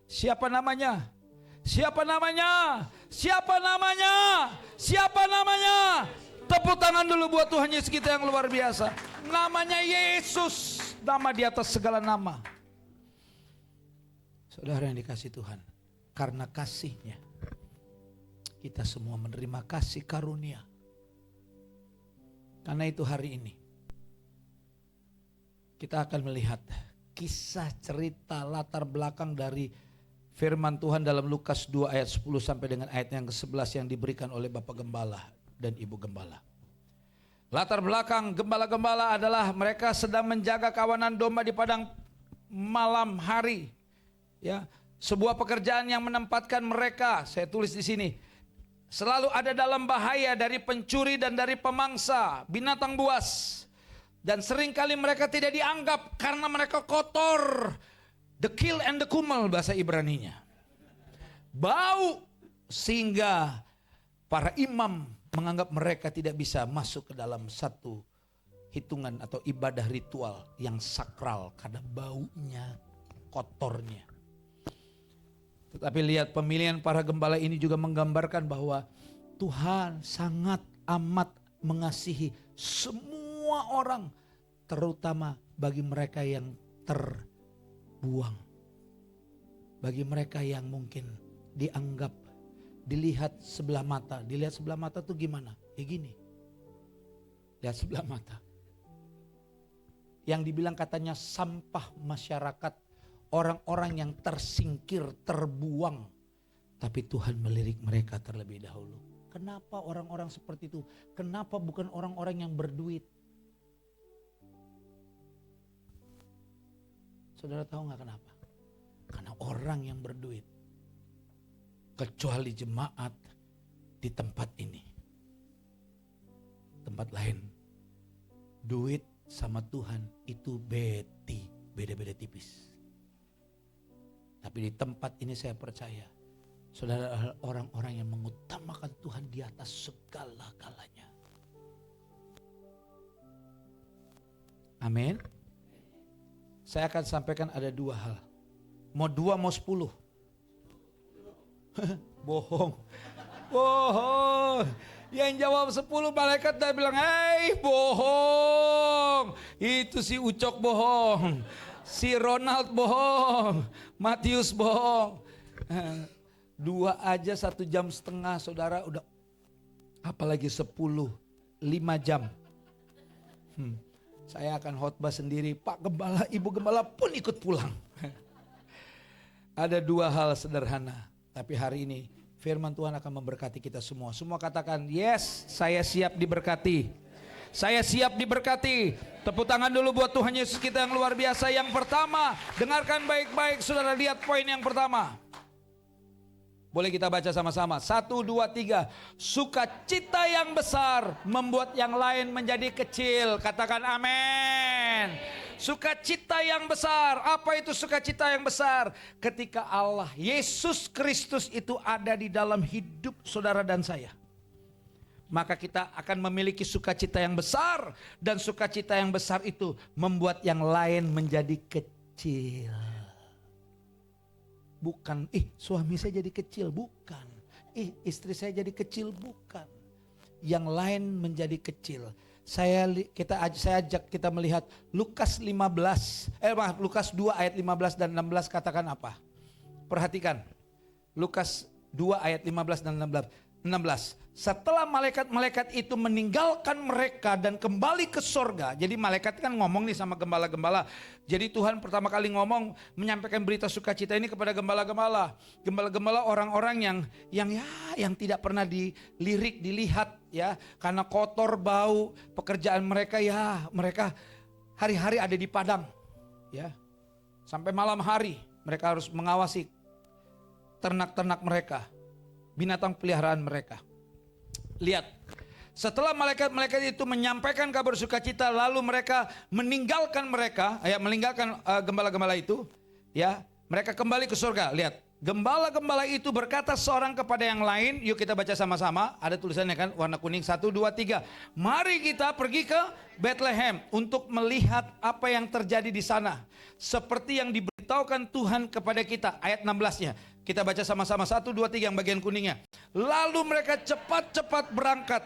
Siapa namanya? Siapa namanya? Siapa namanya? Siapa namanya? Tepuk tangan dulu buat Tuhan Yesus kita yang luar biasa. Namanya Yesus. Nama di atas segala nama. Saudara yang dikasih Tuhan. Karena kasihnya, kita semua menerima kasih karunia. Karena itu hari ini, kita akan melihat kisah cerita latar belakang dari firman Tuhan dalam Lukas 2 ayat 10 sampai dengan ayat yang ke-11 yang diberikan oleh Bapak Gembala dan Ibu Gembala. Latar belakang gembala-gembala adalah mereka sedang menjaga kawanan domba di padang malam hari. Ya, sebuah pekerjaan yang menempatkan mereka, saya tulis di sini, selalu ada dalam bahaya dari pencuri dan dari pemangsa, binatang buas. Dan seringkali mereka tidak dianggap karena mereka kotor. The kill and the kumel bahasa Ibraninya. Bau sehingga para imam menganggap mereka tidak bisa masuk ke dalam satu hitungan atau ibadah ritual yang sakral karena baunya, kotornya. Tetapi lihat, pemilihan para gembala ini juga menggambarkan bahwa Tuhan sangat amat mengasihi semua orang, terutama bagi mereka yang terbuang. Bagi mereka yang mungkin dianggap, dilihat sebelah mata. Dilihat sebelah mata tuh gimana? Ya gini. Lihat sebelah mata. Yang dibilang katanya sampah masyarakat, orang-orang yang tersingkir, terbuang. Tapi Tuhan melirik mereka terlebih dahulu. Kenapa orang-orang seperti itu? Kenapa bukan orang-orang yang berduit? Saudara tahu gak kenapa? Karena orang yang berduit, kecuali jemaat di tempat ini. Tempat lain, duit sama Tuhan itu beda-beda tipis. Tapi di tempat ini saya percaya, saudara adalah orang-orang yang mengutamakan Tuhan di atas segala-galanya. Amin. Saya akan sampaikan ada 2 hal. Mau 2 mau 10. Bohong. Bohong. Yang jawab 10 malaikat dah bilang, "Hei, bohong. Itu si Ucok bohong. Si Ronald bohong. Matius bohong." 2 aja 1,5 jam, saudara udah. Apalagi 10, 5 jam. Saya akan khotbah sendiri. Pak Gembala, Ibu Gembala pun ikut pulang. Ada 2 hal sederhana. Tapi hari ini firman Tuhan akan memberkati kita semua. Semua katakan, yes, saya siap diberkati. Saya siap diberkati. Tepuk tangan dulu buat Tuhan Yesus kita yang luar biasa. Yang pertama, dengarkan baik-baik, saudara, lihat poin yang pertama. Boleh kita baca sama-sama. 1, 2, 3. Sukacita yang besar membuat yang lain menjadi kecil. Katakan amin. Sukacita yang besar. Apa itu sukacita yang besar? Ketika Allah, Yesus Kristus itu ada di dalam hidup saudara dan saya. Maka kita akan memiliki sukacita yang besar. Dan sukacita yang besar itu membuat yang lain menjadi kecil. Bukan, suami saya jadi kecil, bukan. Istri saya jadi kecil, bukan. Yang lain menjadi kecil. Saya ajak kita melihat Lukas 2 ayat 15 dan 16 katakan apa? Perhatikan. Lukas 2 ayat 15 dan 16. Setelah malaikat-malaikat itu meninggalkan mereka dan kembali ke sorga. Jadi malaikat kan ngomong nih sama gembala-gembala. Jadi Tuhan pertama kali ngomong, menyampaikan berita sukacita ini kepada gembala-gembala. Gembala-gembala orang-orang yang tidak pernah dilihat ya, karena kotor, bau, pekerjaan mereka mereka hari-hari ada di padang ya. Sampai malam hari mereka harus mengawasi ternak-ternak mereka, binatang peliharaan mereka. Lihat, setelah malaikat-malaikat itu menyampaikan kabar sukacita, lalu mereka meninggalkan gembala-gembala itu, ya, mereka kembali ke surga. Lihat, gembala-gembala itu berkata seorang kepada yang lain, yuk kita baca sama-sama, ada tulisannya kan, warna kuning, 1, 2, 3. Mari kita pergi ke Bethlehem untuk melihat apa yang terjadi di sana. Seperti yang diberitahukan Tuhan kepada kita, ayat 16-nya. Kita baca sama-sama, 1, 2, 3 yang bagian kuningnya. Lalu mereka cepat-cepat berangkat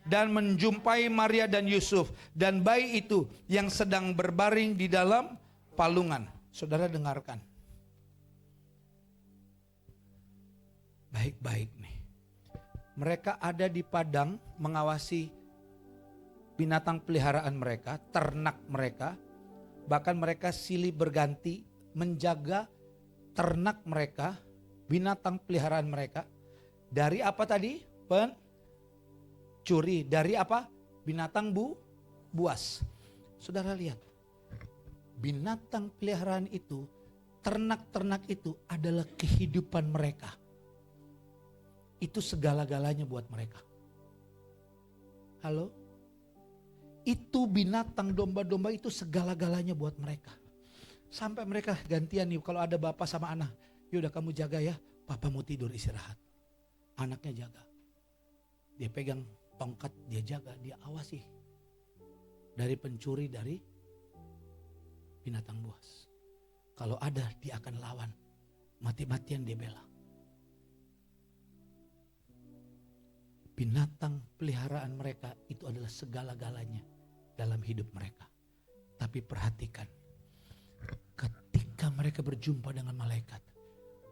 dan menjumpai Maria dan Yusuf dan bayi itu yang sedang berbaring di dalam palungan. Saudara dengarkan. Baik-baik nih. Mereka ada di padang mengawasi binatang peliharaan mereka, ternak mereka. Bahkan mereka silih berganti menjaga ternak mereka, binatang peliharaan mereka. Dari apa tadi? Pencuri. Dari apa? Binatang buas. Saudara lihat, binatang peliharaan itu, ternak-ternak itu adalah kehidupan mereka. Itu segala-galanya buat mereka. Halo? Itu binatang domba-domba itu segala-galanya buat mereka. Sampai mereka gantian nih, kalau ada bapak sama anak, yaudah kamu jaga ya, papa mau tidur istirahat. Anaknya jaga. Dia pegang tongkat, dia jaga, dia awasi. Dari pencuri, dari binatang buas. Kalau ada dia akan lawan. Mati-matian dia bela. Binatang peliharaan mereka itu adalah segala-galanya dalam hidup mereka. Tapi perhatikan, ketika mereka berjumpa dengan malaikat,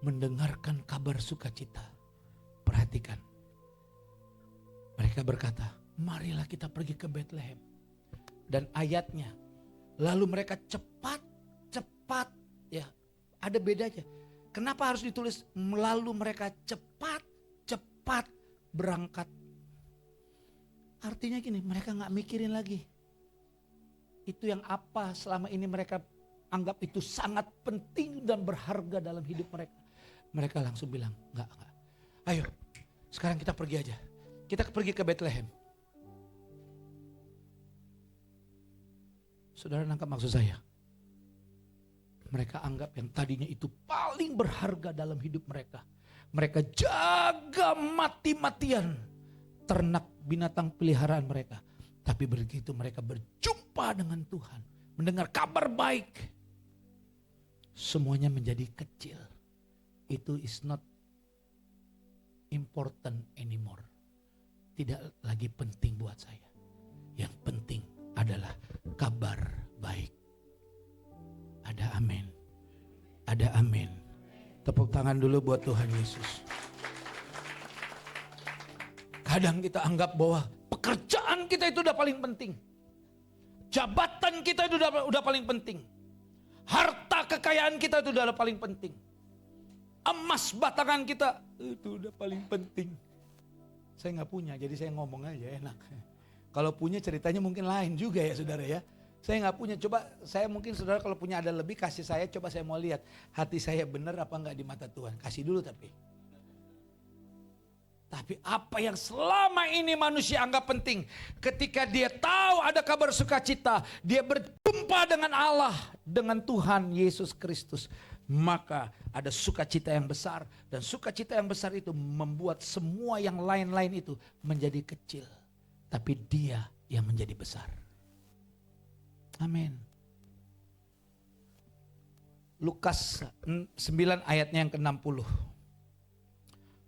mendengarkan kabar sukacita, perhatikan. Mereka berkata, marilah kita pergi ke Bethlehem. Dan ayatnya, lalu mereka cepat, ya ada bedanya. Kenapa harus ditulis lalu mereka cepat berangkat? Artinya gini, mereka gak mikirin lagi. Itu yang apa selama ini mereka anggap itu sangat penting dan berharga dalam hidup mereka. Mereka langsung bilang, enggak. Ayo, sekarang kita pergi aja. Kita pergi ke Bethlehem. Saudara nangkap maksud saya? Mereka anggap yang tadinya itu paling berharga dalam hidup mereka. Mereka jaga mati-matian ternak binatang peliharaan mereka. Tapi begitu mereka berjumpa dengan Tuhan, mendengar kabar baik, semuanya menjadi kecil. Itu is not important anymore. Tidak lagi penting buat saya. Yang penting adalah kabar baik. Ada amin. Ada amin. Tepuk tangan dulu buat Tuhan Yesus. Kadang kita anggap bahwa pekerjaan kita itu udah paling penting. Jabatan kita itu udah paling penting. Harta kekayaan kita itu udah paling penting. Emas batangan kita itu udah paling penting. Saya nggak punya, jadi saya ngomong aja enak. Kalau punya ceritanya mungkin lain juga ya saudara ya. Saya nggak punya, coba saya mungkin saudara kalau punya ada lebih kasih saya, coba saya mau lihat hati saya benar apa nggak di mata Tuhan. Kasih dulu tapi apa yang selama ini manusia anggap penting, ketika dia tahu ada kabar sukacita, dia berjumpa dengan Allah, dengan Tuhan Yesus Kristus, maka ada sukacita yang besar. Dan sukacita yang besar itu membuat semua yang lain-lain itu menjadi kecil. Tapi dia yang menjadi besar. Amin. Lukas 9 ayatnya yang ke-60.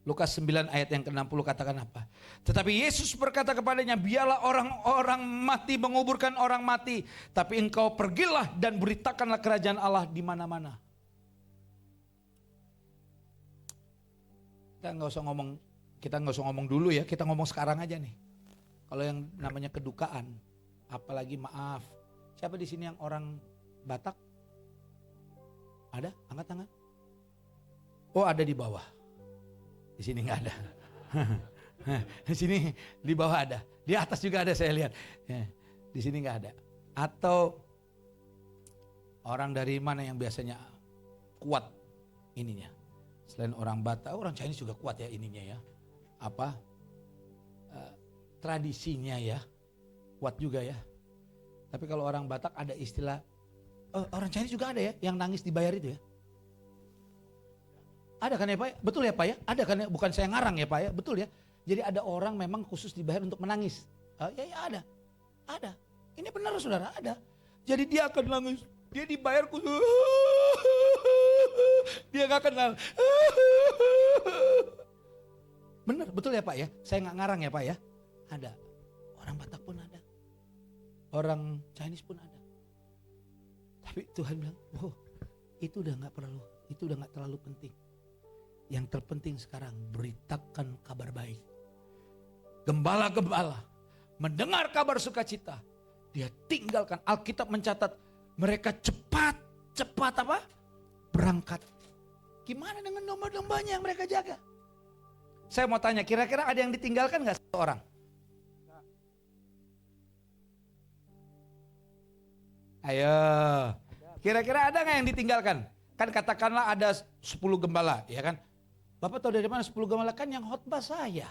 Lukas 9 ayat yang ke-60 katakan apa? Tetapi Yesus berkata kepadanya, biarlah orang-orang mati menguburkan orang mati, tapi engkau pergilah dan beritakanlah kerajaan Allah di mana-mana. Kita nggak usah ngomong dulu ya, kita ngomong sekarang aja nih. Kalau yang namanya kedukaan, apalagi maaf, siapa di sini yang orang Batak? Ada? Angkat tangan. Oh, ada di bawah. Di sini nggak ada. Di sini di bawah ada. Di atas juga ada saya lihat. Di sini nggak ada. Atau orang dari mana yang biasanya kuat ininya? Selain orang Batak, orang Chinese juga kuat ya ininya ya. Apa? Tradisinya ya. Kuat juga ya. Tapi kalau orang Batak ada istilah, orang Chinese juga ada ya yang nangis dibayar itu ya. Ada kan ya Pak? Betul ya Pak ya? Ada kan ya? Bukan saya ngarang ya Pak ya? Betul ya? Jadi ada orang memang khusus dibayar untuk menangis. Ya ada. Ada. Ini benar saudara, ada. Jadi dia akan nangis. Dia dibayar khusus. Dia gak kenal. Benar, betul ya Pak ya? Saya gak ngarang ya Pak ya? Ada. Orang Batak pun ada. Orang Chinese pun ada. Tapi Tuhan bilang, oh itu udah gak terlalu penting. Yang terpenting sekarang beritakan kabar baik. Gembala-gembala mendengar kabar sukacita, dia tinggalkan. Alkitab mencatat mereka cepat apa? Berangkat. Gimana dengan domba-dombanya yang mereka jaga? Saya mau tanya, kira-kira ada yang ditinggalkan nggak satu orang? Ayo, kira-kira ada nggak yang ditinggalkan? Kan katakanlah ada 10 gembala, ya kan? Bapak tahu dari mana 10 gembala? Kan yang khotbah saya.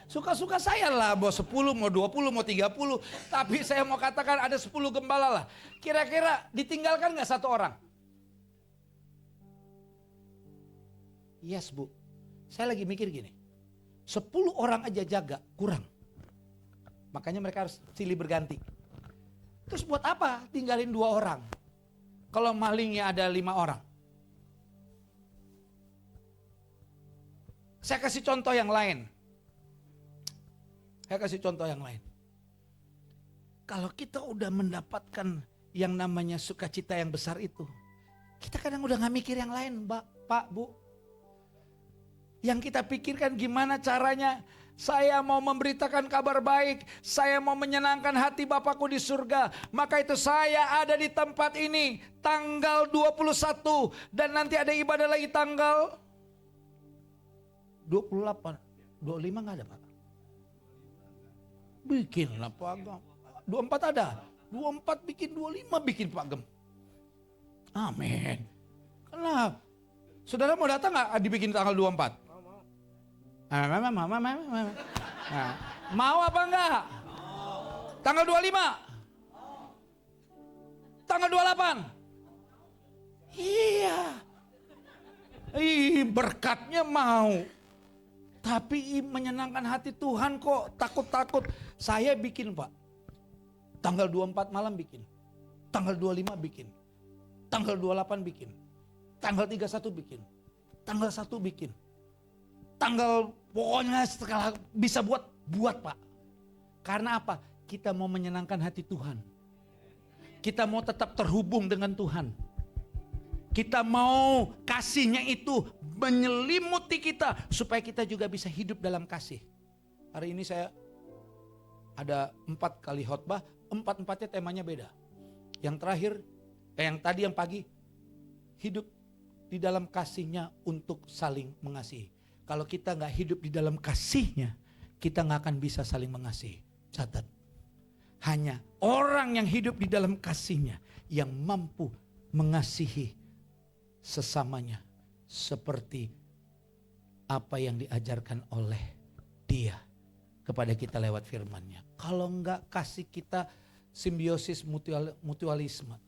Suka-suka saya lah, mau 10, mau 20, mau 30. Tapi saya mau katakan ada 10 gembala lah. Kira-kira ditinggalkan nggak satu orang? Yes, Bu. Saya lagi mikir gini. 10 orang aja jaga, kurang. Makanya mereka harus silih berganti. Terus buat apa tinggalin 2 orang? Kalau malingnya ada 5 orang. Saya kasih contoh yang lain. Kalau kita udah mendapatkan yang namanya sukacita yang besar itu, kita kadang udah gak mikir yang lain, Pak, Bu. Yang kita pikirkan gimana caranya saya mau memberitakan kabar baik, saya mau menyenangkan hati Bapakku di surga. Maka itu saya ada di tempat ini tanggal 21 dan nanti ada ibadah lagi tanggal 28, 25 gak ada, Pak? Bikinlah Pak Gem. 24 ada, 24 bikin, 25 bikin Pak Gem. Amin. Kenapa? Saudara mau datang gak dibikin tanggal 24? Mau apa enggak? Tanggal 25? Tanggal 28? Iya. Berkatnya mau. Tapi menyenangkan hati Tuhan kok takut-takut. Saya bikin, Pak. Tanggal 24 malam bikin. Tanggal 25 bikin. Tanggal 28 bikin. Tanggal 31 bikin. Tanggal 1 bikin. Tanggal pokoknya setelah bisa buat Pak. Karena apa? Kita mau menyenangkan hati Tuhan. Kita mau tetap terhubung dengan Tuhan. Kita mau kasihnya itu menyelimuti kita supaya kita juga bisa hidup dalam kasih. Hari ini saya ada 4 kali khotbah, 4-4-nya temanya beda. Yang terakhir, yang tadi yang pagi, hidup di dalam kasihnya untuk saling mengasihi. Kalau kita gak hidup di dalam kasihnya, kita gak akan bisa saling mengasihi. Catat. Hanya orang yang hidup di dalam kasihnya yang mampu mengasihi sesamanya seperti apa yang diajarkan oleh Dia kepada kita lewat firman-Nya. Kalau enggak kasih kita simbiosis mutualisme.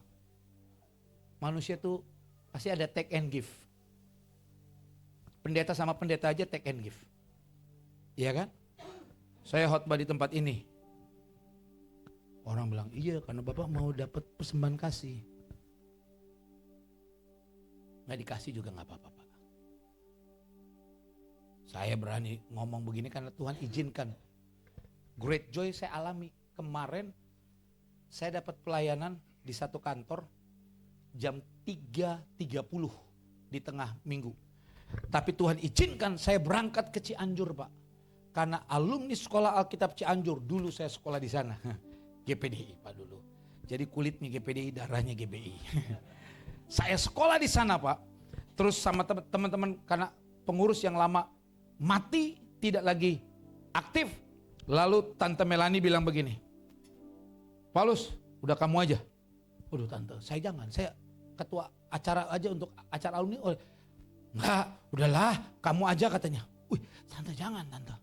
Manusia tuh pasti ada take and give. Pendeta sama pendeta aja take and give. Iya kan? Saya khotbah di tempat ini. Orang bilang, iya karena Bapak mau dapat persembahan kasih. Nggak dikasih juga nggak apa-apa, Pak. Saya berani ngomong begini karena Tuhan izinkan. Great joy saya alami. Kemarin saya dapat pelayanan di satu kantor jam 3.30 di tengah minggu. Tapi Tuhan izinkan saya berangkat ke Cianjur, Pak. Karena alumni sekolah Alkitab Cianjur, dulu saya sekolah di sana. GPDI, Pak, dulu. Jadi kulitnya GPDI, darahnya GBI. Saya sekolah di sana, Pak. Terus sama teman-teman karena pengurus yang lama mati, tidak lagi aktif. Lalu Tante Melani bilang begini, Paulus, udah kamu aja. Waduh Tante, saya jangan. Saya ketua acara aja untuk acara alumni. Oh, enggak, udahlah kamu aja katanya. Wih, Tante jangan Tante.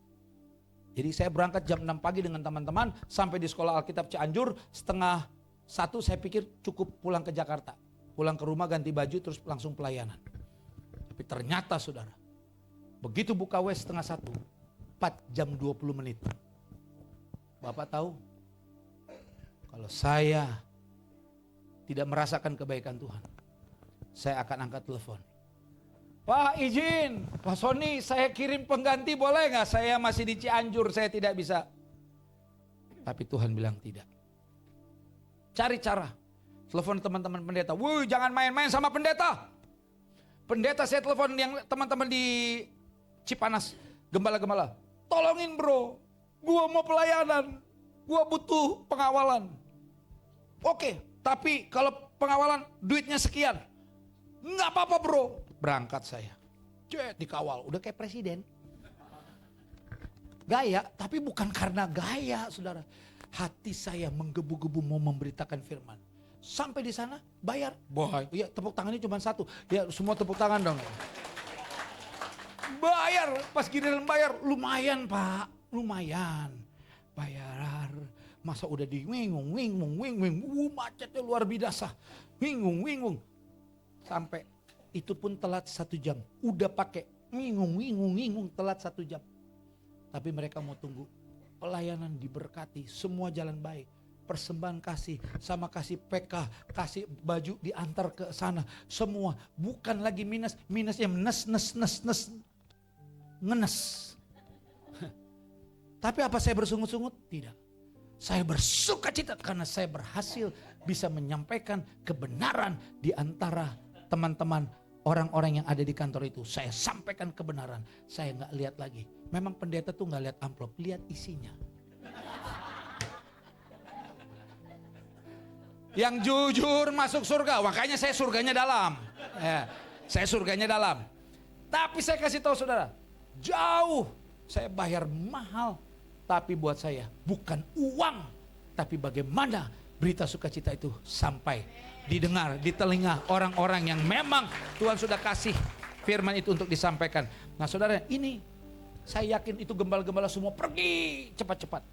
Jadi saya berangkat jam 6 pagi dengan teman-teman sampai di sekolah Alkitab Cianjur. 12:30 saya pikir cukup pulang ke Jakarta. Pulang ke rumah ganti baju terus langsung pelayanan. Tapi ternyata saudara, begitu buka wes 12:30, 4 jam 20 menit. Bapak tahu, kalau saya tidak merasakan kebaikan Tuhan, saya akan angkat telepon. Pak izin, Pak Sony saya kirim pengganti boleh gak? Saya masih di Cianjur, saya tidak bisa. Tapi Tuhan bilang tidak. Cari cara. Telepon teman-teman pendeta. Wuh jangan main-main sama pendeta. Pendeta saya telepon yang teman-teman di Cipanas. Gembala-gembala. Tolongin bro. Gua mau pelayanan. Gua butuh pengawalan. Oke, Tapi kalau pengawalan duitnya sekian, nggak apa-apa bro. Berangkat saya, dikawal, udah kayak presiden. Gaya, tapi bukan karena gaya saudara. Hati saya menggebu-gebu mau memberitakan firman. Sampai di sana bayar, boy, ya tepuk tangannya cuma satu, ya semua tepuk tangan dong. Bayar, pas giliran bayar, lumayan pak, lumayan. Bayar, masa udah di wingung, macetnya luar biasa, wingung. Sampai itu pun telat 1 jam, udah pakai wingung, telat 1 jam. Tapi mereka mau tunggu, pelayanan diberkati, semua jalan baik. Persembahan kasih, sama kasih PK, kasih baju diantar ke sana. Semua, bukan lagi minusnya ngenes. Tapi apa saya bersungut-sungut? Tidak. Saya bersuka cita karena saya berhasil bisa menyampaikan kebenaran di antara teman-teman orang-orang yang ada di kantor itu. Saya sampaikan kebenaran, saya nggak lihat lagi. Memang pendeta tuh nggak lihat amplop, lihat isinya. Yang jujur masuk surga, makanya saya surganya dalam. Ya, saya surganya dalam. Tapi saya kasih tahu saudara, jauh saya bayar mahal. Tapi buat saya bukan uang, tapi bagaimana berita sukacita itu sampai didengar di telinga orang-orang yang memang Tuhan sudah kasih firman itu untuk disampaikan. Nah saudara, ini saya yakin itu gembala-gembala semua pergi cepat-cepat.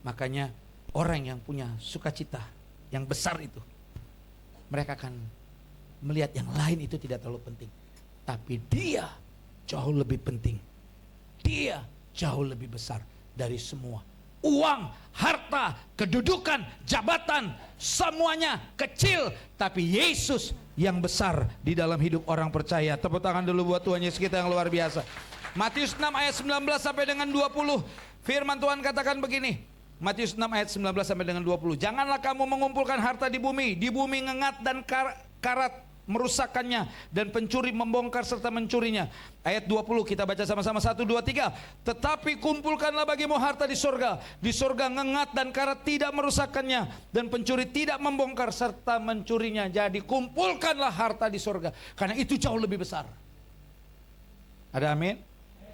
Makanya orang yang punya sukacita yang besar itu, mereka akan melihat yang lain itu tidak terlalu penting. Tapi dia jauh lebih penting. Dia jauh lebih besar dari semua. Uang, harta, kedudukan, jabatan, semuanya kecil. Tapi Yesus yang besar di dalam hidup orang percaya. Tepuk tangan dulu buat Tuhan Yesus kita yang luar biasa. Matius 6 ayat 19 sampai dengan 20. Firman Tuhan katakan begini. Matius 6 ayat 19 sampai dengan 20. Janganlah kamu mengumpulkan harta di bumi. Di bumi ngengat dan karat merusakkannya, dan pencuri membongkar serta mencurinya. Ayat 20 kita baca sama-sama, 1, 2, 3. Tetapi kumpulkanlah bagimu harta di sorga. Di sorga ngengat dan karat tidak merusakkannya, dan pencuri tidak membongkar serta mencurinya. Jadi kumpulkanlah harta di sorga, karena itu jauh lebih besar. Ada amin?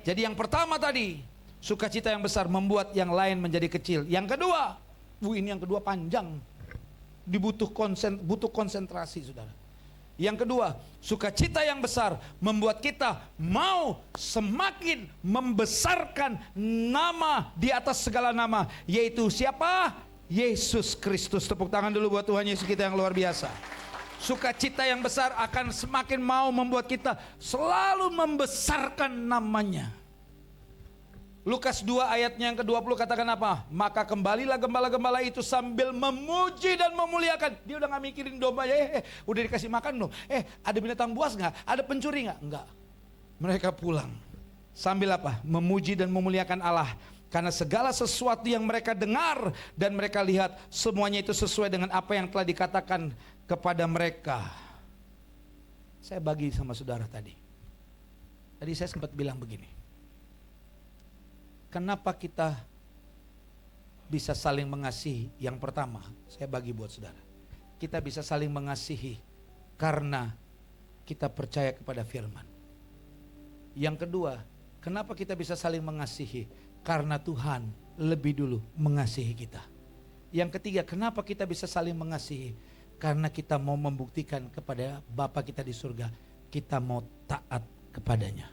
Jadi yang pertama tadi, sukacita yang besar membuat yang lain menjadi kecil. Yang kedua, ini yang kedua panjang, butuh konsentrasi saudara. Yang kedua, sukacita yang besar membuat kita mau semakin membesarkan nama di atas segala nama, yaitu siapa? Yesus Kristus. Tepuk tangan dulu buat Tuhan Yesus kita yang luar biasa. Sukacita yang besar akan semakin mau membuat kita selalu membesarkan namanya. Lukas 2 ayatnya yang ke-20 katakan apa? Maka kembalilah gembala-gembala itu sambil memuji dan memuliakan. Dia udah gak mikirin domba, udah dikasih makan loh. Ada binatang buas gak? Ada pencuri gak? Enggak. Mereka pulang. Sambil apa? Memuji dan memuliakan Allah. Karena segala sesuatu yang mereka dengar dan mereka lihat, semuanya itu sesuai dengan apa yang telah dikatakan kepada mereka. Saya bagi sama saudara tadi. Tadi saya sempat bilang begini. Kenapa kita bisa saling mengasihi? Yang pertama, saya bagi buat saudara. Kita bisa saling mengasihi karena kita percaya kepada firman. Yang kedua, kenapa kita bisa saling mengasihi? Karena Tuhan lebih dulu mengasihi kita. Yang ketiga, kenapa kita bisa saling mengasihi? Karena kita mau membuktikan kepada Bapa kita di surga, kita mau taat kepadanya.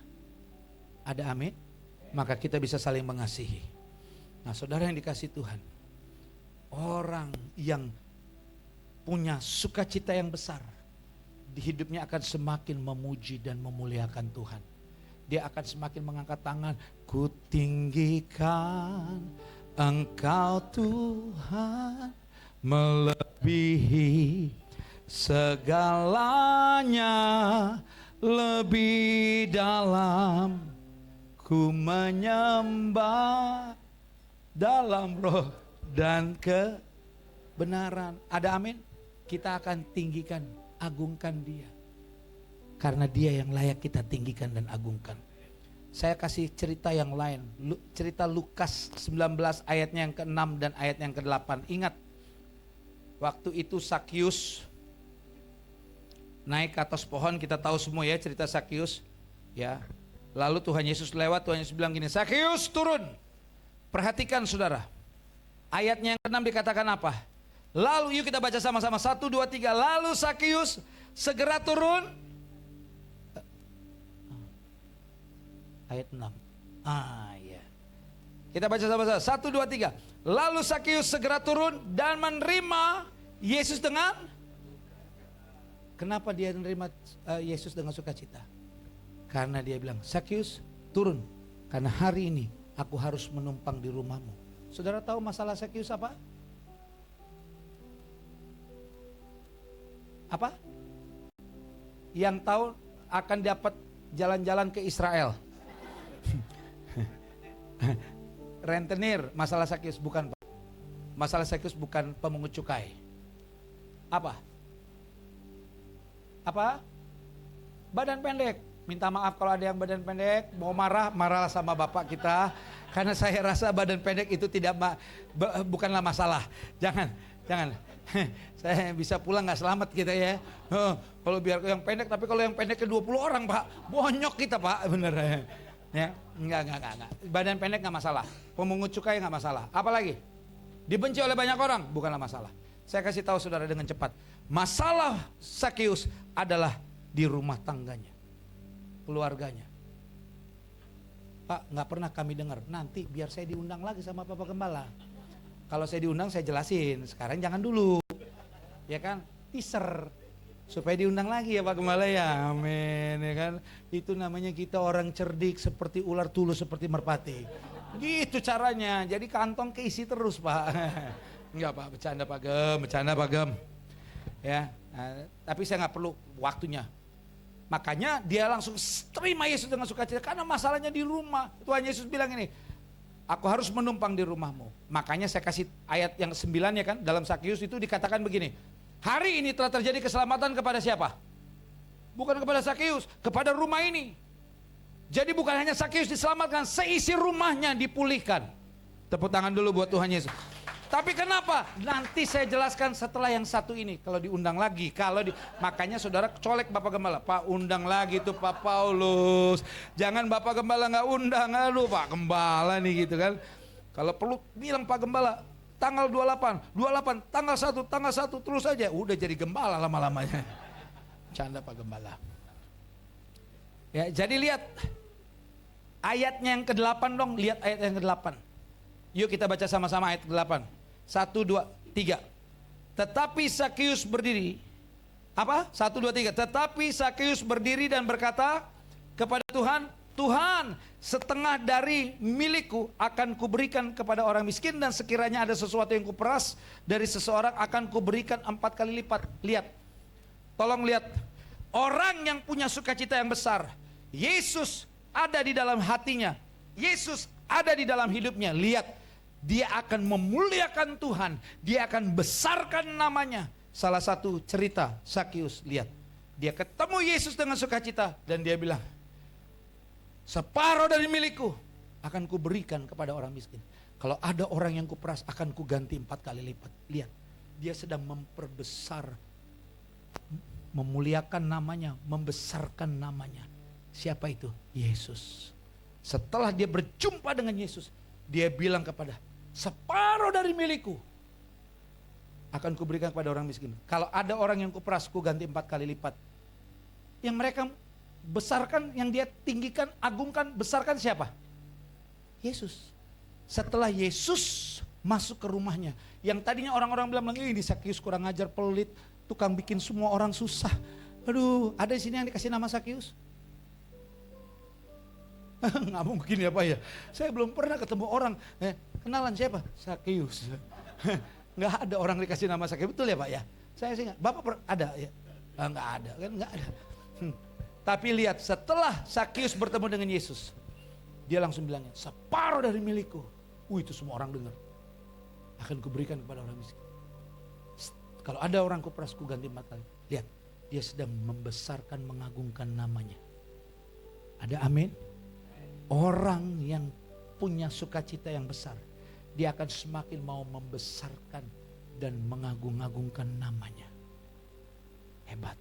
Ada amin? Maka kita bisa saling mengasihi. Nah saudara yang dikasihi Tuhan, orang yang punya sukacita yang besar di hidupnya akan semakin memuji dan memuliakan Tuhan. Dia akan semakin mengangkat tangan. Ku tinggikan Engkau Tuhan, melebihi segalanya, lebih dalam ku menyembah dalam roh dan kebenaran. Ada amin? Kita akan tinggikan, agungkan dia. Karena dia yang layak kita tinggikan dan agungkan. Saya kasih cerita yang lain. Cerita Lukas 19 ayatnya yang ke-6 dan ayat yang ke-8. Ingat, Waktu itu Sakyus naik ke atas pohon, kita tahu semua ya cerita Sakyus ya. Lalu Tuhan Yesus lewat, Tuhan Yesus bilang gini, Sakyus turun. Perhatikan saudara, ayatnya yang ke-6 dikatakan apa? Lalu yuk kita baca sama-sama, 1, 2, 3. Lalu Sakyus segera turun. Ayat 6. Ya. Kita baca sama-sama, 1, 2, 3. Lalu Sakyus segera turun dan menerima Yesus dengan, kenapa dia menerima Yesus dengan sukacita? Karena dia bilang, Sakyus turun, karena hari ini aku harus menumpang di rumahmu. Saudara tahu masalah Sakyus apa? Apa? Yang tahu akan dapat jalan-jalan ke Israel. Rentenir, masalah Sakyus bukan, Pak. Masalah Sakyus bukan pemungut cukai. Apa? Apa? Badan pendek. Minta maaf kalau ada yang badan pendek, mau marah, marahlah sama bapak kita. Karena saya rasa badan pendek itu bukanlah masalah. Jangan. Saya bisa pulang nggak selamat kita ya. Kalau biar yang pendek, tapi kalau yang pendek ke 20 orang Pak, bonyok kita Pak, bener ya. Enggak. Badan pendek nggak masalah, pemungut cukai nggak masalah. Apalagi dibenci oleh banyak orang, bukanlah masalah. Saya kasih tahu saudara dengan cepat, masalah Sakyus adalah di rumah tangganya, keluarganya. Pak, nggak pernah kami dengar. Nanti biar saya diundang lagi sama Bapak Gembala. Kalau saya diundang saya jelasin. Sekarang jangan dulu, ya kan? Teaser supaya diundang lagi ya Pak Gembala ya. Amin, ya kan? Itu namanya kita orang cerdik seperti ular tulus seperti merpati. Gitu caranya. Jadi kantong keisi terus Pak. Enggak Pak, bercanda Pak Gem. Ya, tapi saya nggak perlu waktunya. Makanya dia langsung terima Yesus dengan sukacita karena masalahnya di rumah. Tuhan Yesus bilang ini, aku harus menumpang di rumahmu. Makanya saya kasih ayat yang 9 ya kan, dalam Sakyus itu dikatakan begini, hari ini telah terjadi keselamatan kepada siapa? Bukan kepada Sakyus, kepada rumah ini. Jadi bukan hanya Sakyus diselamatkan, seisi rumahnya dipulihkan. Tepuk tangan dulu buat Tuhan Yesus. Tapi kenapa? Nanti saya jelaskan setelah yang satu ini. Kalau diundang lagi, makanya saudara colek Bapak Gembala. Pak, undang lagi tuh Pak Paulus. Jangan Bapak Gembala nggak undang. Aduh Pak Gembala nih gitu kan. Kalau perlu bilang Pak Gembala, tanggal 28, tanggal 1, terus aja. Udah jadi gembala lama-lamanya. Canda Pak Gembala. Ya, jadi lihat ayatnya yang ke-8 dong. Lihat ayat yang ke-8. Yuk kita baca sama-sama ayat ke-8. 1, 2, 3. Tetapi Sakyus berdiri. Apa? 1, 2, 3. Tetapi Sakyus berdiri dan berkata kepada Tuhan, Tuhan, setengah dari milikku akan kuberikan kepada orang miskin, dan sekiranya ada sesuatu yang kuperas dari seseorang akan kuberikan 4 kali lipat. Lihat. Tolong lihat. Orang yang punya sukacita yang besar, Yesus ada di dalam hatinya. Yesus ada di dalam hidupnya. Lihat. Dia akan memuliakan Tuhan. Dia akan besarkan namanya. Salah satu cerita Sakyus, lihat. Dia ketemu Yesus dengan sukacita. Dan dia bilang, separuh dari milikku akan kuberikan kepada orang miskin. Kalau ada orang yang kuperas akan kuganti 4 kali lipat. Lihat, dia sedang memperbesar, memuliakan namanya, membesarkan namanya. Siapa itu? Yesus. Setelah dia berjumpa dengan Yesus, dia bilang kepada, separuh dari milikku akan kuberikan kepada orang miskin. Kalau ada orang yang kuperas, kuganti 4 kali lipat. Yang mereka besarkan, yang dia tinggikan, agungkan, besarkan siapa? Yesus. Setelah Yesus masuk ke rumahnya, yang tadinya orang-orang bilang, ini Sakyus kurang ajar, pelit, tukang bikin semua orang susah. Aduh, ada di sini yang dikasih nama Sakyus? Nggak mungkin ya Pak ya. Saya belum pernah ketemu orang. Kenalan siapa? Sakyus. Nggak ada orang dikasih nama Sakyus, betul ya Pak ya? Saya sih nggak. Bapak ada ya? Nggak ada kan? Nggak ada. Tapi lihat, setelah Sakyus bertemu dengan Yesus, dia langsung bilangnya, separuh dari milikku. Itu semua orang dengar. Akan kuberikan kepada orang miskin. Kalau ada orang kuperas, kuganti 4 kali. Lihat, dia sedang membesarkan, mengagungkan namanya. Ada amin? Orang yang punya sukacita yang besar, dia akan semakin mau membesarkan dan mengagung-agungkan namanya. Hebat.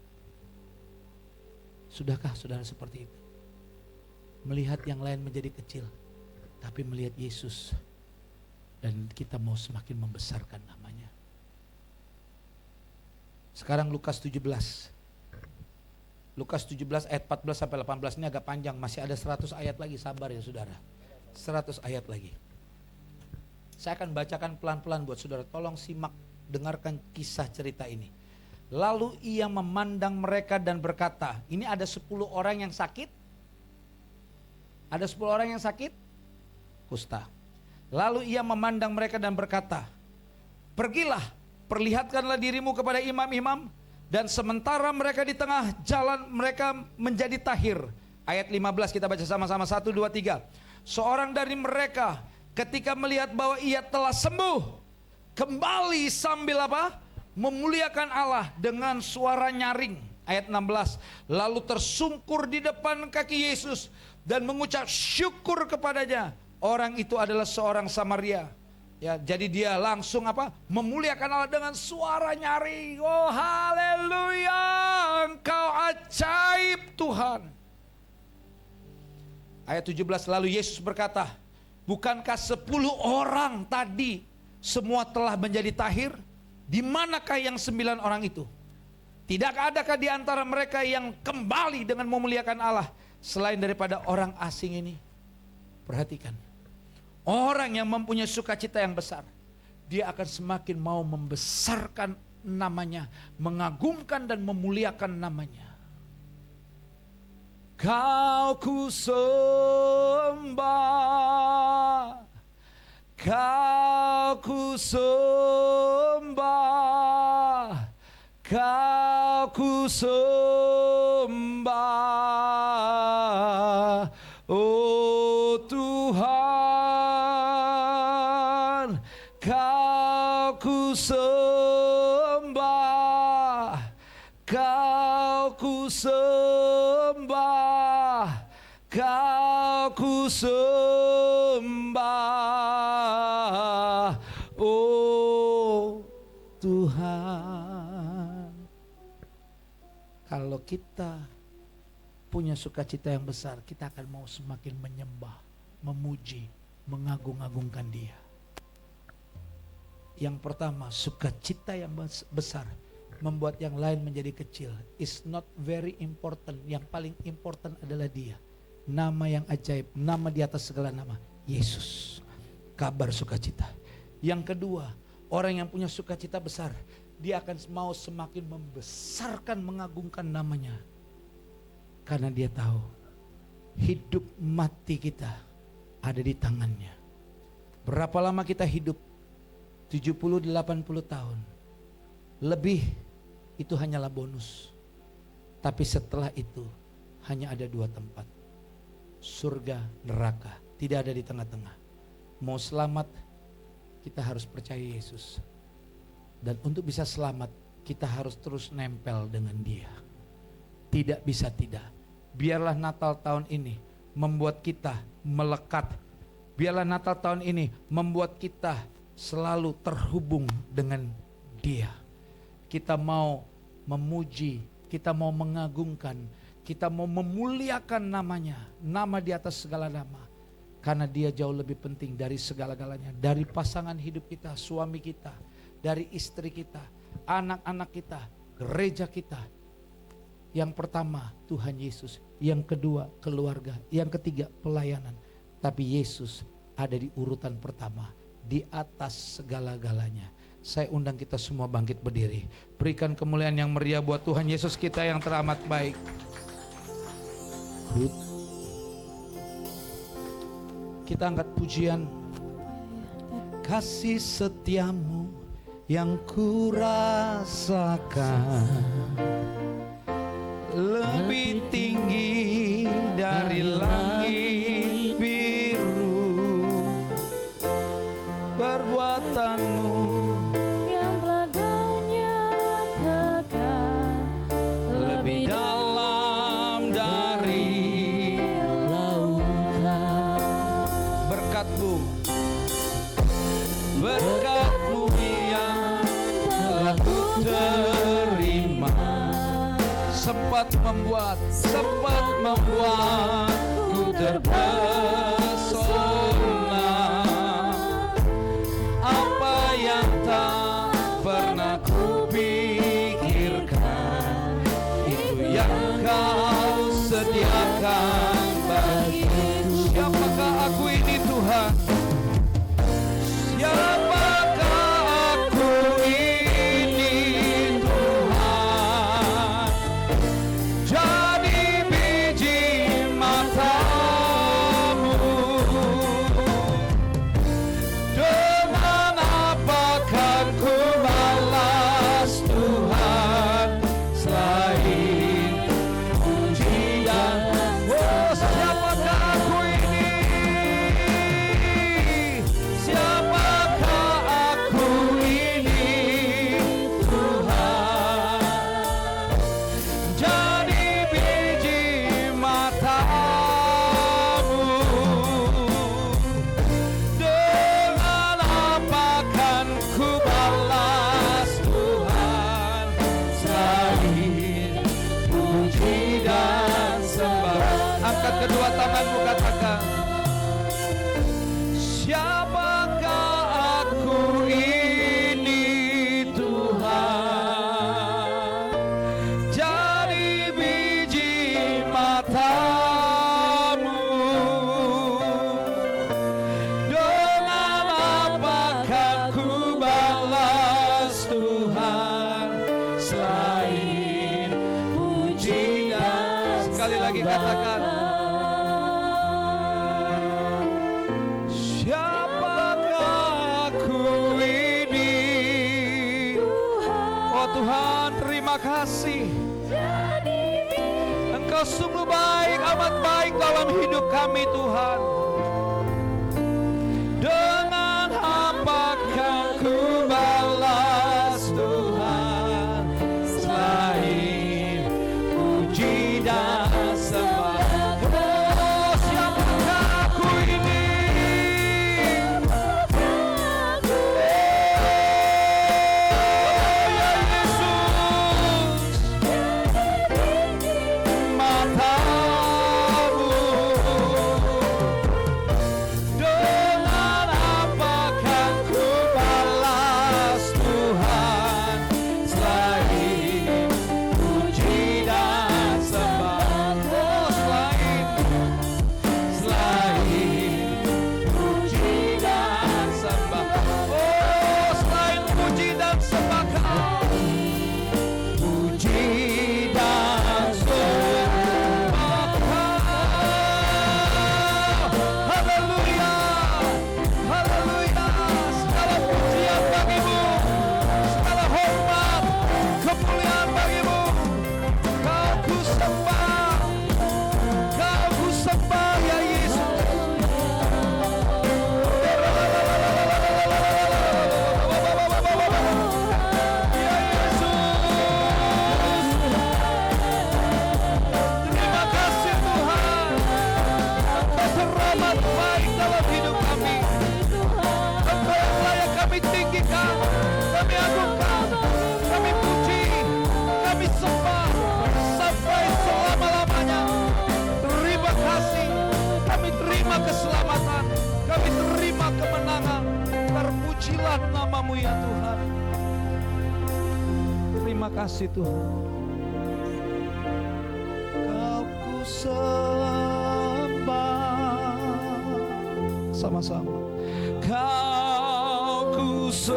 Sudahkah saudara seperti itu? Melihat yang lain menjadi kecil, tapi melihat Yesus, dan kita mau semakin membesarkan namanya. Sekarang Lukas 17. Lukas 17 ayat 14 sampai 18 ini agak panjang, masih ada 100 ayat lagi, sabar ya saudara. 100 ayat lagi. Saya akan bacakan pelan-pelan buat saudara, tolong simak, dengarkan kisah cerita ini. Lalu ia memandang mereka dan berkata, ini ada 10 orang yang sakit. Ada 10 orang yang sakit kusta. Lalu ia memandang mereka dan berkata, pergilah, perlihatkanlah dirimu kepada imam-imam. Dan sementara mereka di tengah jalan, mereka menjadi tahir. Ayat 15 kita baca sama-sama, 1, 2, 3. Seorang dari mereka ketika melihat bahwa ia telah sembuh, kembali sambil apa? Memuliakan Allah dengan suara nyaring. Ayat 16. Lalu tersungkur di depan kaki Yesus dan mengucap syukur kepadanya. Orang itu adalah seorang Samaria. Ya, jadi dia langsung apa? Memuliakan Allah dengan suara nyaring. Oh haleluya, Engkau ajaib Tuhan. Ayat 17, lalu Yesus berkata, bukankah 10 orang tadi semua telah menjadi tahir? Di manakah yang 9 orang itu? Tidak adakah di antara mereka yang kembali dengan memuliakan Allah selain daripada orang asing ini? Perhatikan. Orang yang mempunyai sukacita yang besar, dia akan semakin mau membesarkan namanya, mengagumkan dan memuliakan namanya. Kau ku sembah, kau ku sembah, kau ku sembah, oh Tuhan, kau ku sembah, kau ku sembah, kau ku sembah, oh Tuhan. Kalau kita punya sukacita yang besar, kita akan mau semakin menyembah, memuji, mengagung-agungkan Dia. Yang pertama, sukacita yang besar membuat yang lain menjadi kecil. It's not very important. Yang paling important adalah Dia. Nama yang ajaib, nama di atas segala nama, Yesus. Kabar sukacita. Yang kedua, orang yang punya sukacita besar, dia akan mau semakin membesarkan, mengagungkan namanya. Karena dia tahu hidup mati kita ada di tangannya. Berapa lama kita hidup? 70-80 tahun. Lebih itu hanyalah bonus. Tapi setelah itu hanya ada 2 tempat. Surga, neraka. Tidak ada di tengah-tengah. Mau selamat, kita harus percaya Yesus. Dan untuk bisa selamat, kita harus terus nempel dengan Dia. Tidak bisa tidak. Biarlah Natal tahun ini membuat kita melekat. Biarlah Natal tahun ini membuat kita selalu terhubung dengan Dia. Kita mau memuji, kita mau mengagungkan, kita mau memuliakan namanya, nama di atas segala nama. Karena Dia jauh lebih penting dari segala-galanya. Dari pasangan hidup kita, suami kita, dari istri kita, anak-anak kita, gereja kita. Yang pertama Tuhan Yesus, yang kedua keluarga, yang ketiga pelayanan. Tapi Yesus ada di urutan pertama, di atas segala-galanya. Saya undang kita semua bangkit berdiri. Berikan kemuliaan yang meriah buat Tuhan Yesus kita yang teramat baik. Kita angkat pujian. Kasih setiamu yang kurasakan lebih tinggi dari langit biru. Perbuatanmu yang telah Kau nyatakan lebih dalam dari lautan. Berkat-Mu yang membuat membuatku terpesona. Apa yang tak pernah kupikirkan, itu yang kau sediakan bagiku. Siapakah aku ini Tuhan? Siapakah aku ini Tuhan? Jadi biji matamu. Dengan apakah ku balas Tuhan selain puji dan siapakah aku ini? Siapakah aku ini Tuhan? Jadi biji matamu. Dengan apakah ku balas Tuhan selain puji dan sembah. Angkat kedua tanganmu, katakan, siapakah aku ini Tuhan? Jadi biji matamu. Dengan apakah ku balas Tuhan selain puji dan. Sekali lagi katakan, siapakah aku ini? Oh Tuhan, terima kasih. Engkau sungguh baik, amat baik dalam hidup kami Tuhan. Dengan apakah ku balas Tuhan selain puji dan sembah. Oh, siapakah aku ini? Ya Yesus, matamu. Dengan apakah ku balas Tuhan selain puji dan sembah. Oh, selain puji dan sembah. Oh, selain puji dan sembah Kau. Puji dan sembah Kau. Haleluya, haleluya. Segala pujian bagimu, segala hormat, kemuliaan bagimu. Kau ku sembah, Kau ku sembah ya Yesus. Ya Yesus, terima kasih Tuhan. Engkau teramat baik dalam hidup kami. Engkau yang layak kami tinggikan, kami agungkan, kami puji, kami sembah sampai selama-lamanya. Terima kasih, kami terima keselamatan, kami terima kemenangan. Terpujilah namamu ya Tuhan. Terima kasih Tuhan. Kau ku sembah sama-sama. Kau ku sembah,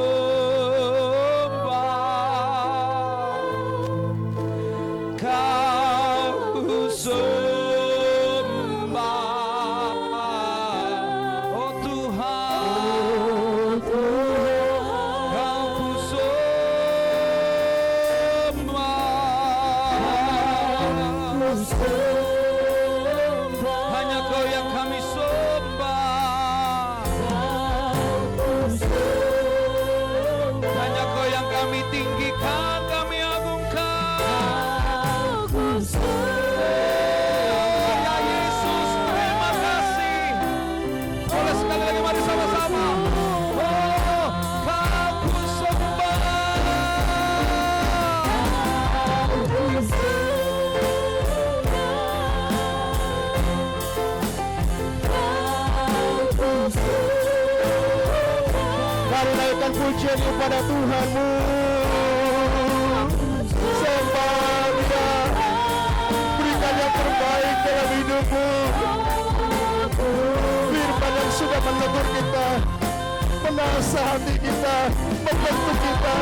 Kau ku sembah. Oh Tuhan, Kau ku sembah. Hanya Kau yang kami sembah. Hanya Kau yang kami tinggikan, kami agungkan. Ya Yesus, terima kasih. Boleh sekali lagi mari sama-sama. Oh, Kau ku sembah. Mari naikkan pujian kepada Tuhanmu. Sembah Dia, berikan yang terbaik dalam hidupmu. Firman yang sudah menegur kita, menasihati kita, membentuk kita.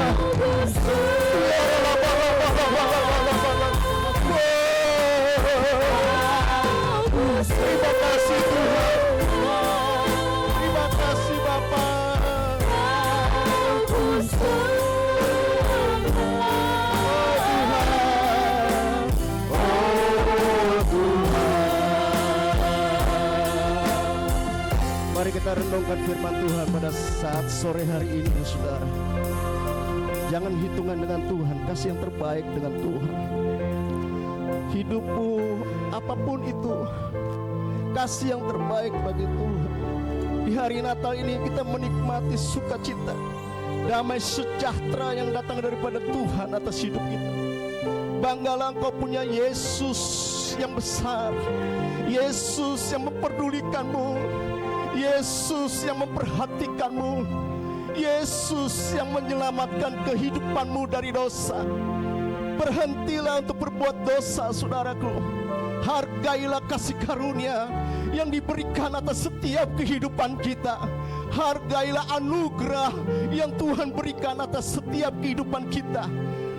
Terima kasih Tuhan. Terima kasih Bapa. Mari kita renungkan firman Tuhan pada saat sore hari ini, saudara. Jangan hitungan dengan Tuhan, kasih yang terbaik dengan Tuhan. Hidupmu apapun itu, kasih yang terbaik bagi Tuhan. Di hari Natal ini kita menikmati sukacita, damai sejahtera yang datang daripada Tuhan atas hidup kita. Banggalah engkau punya Yesus yang besar, Yesus yang memperdulikanmu, Yesus yang memperhatikanmu, Yesus yang menyelamatkan kehidupanmu dari dosa. Berhentilah untuk berbuat dosa, saudaraku. Hargailah kasih karunia yang diberikan atas setiap kehidupan kita. Hargailah anugerah yang Tuhan berikan atas setiap kehidupan kita.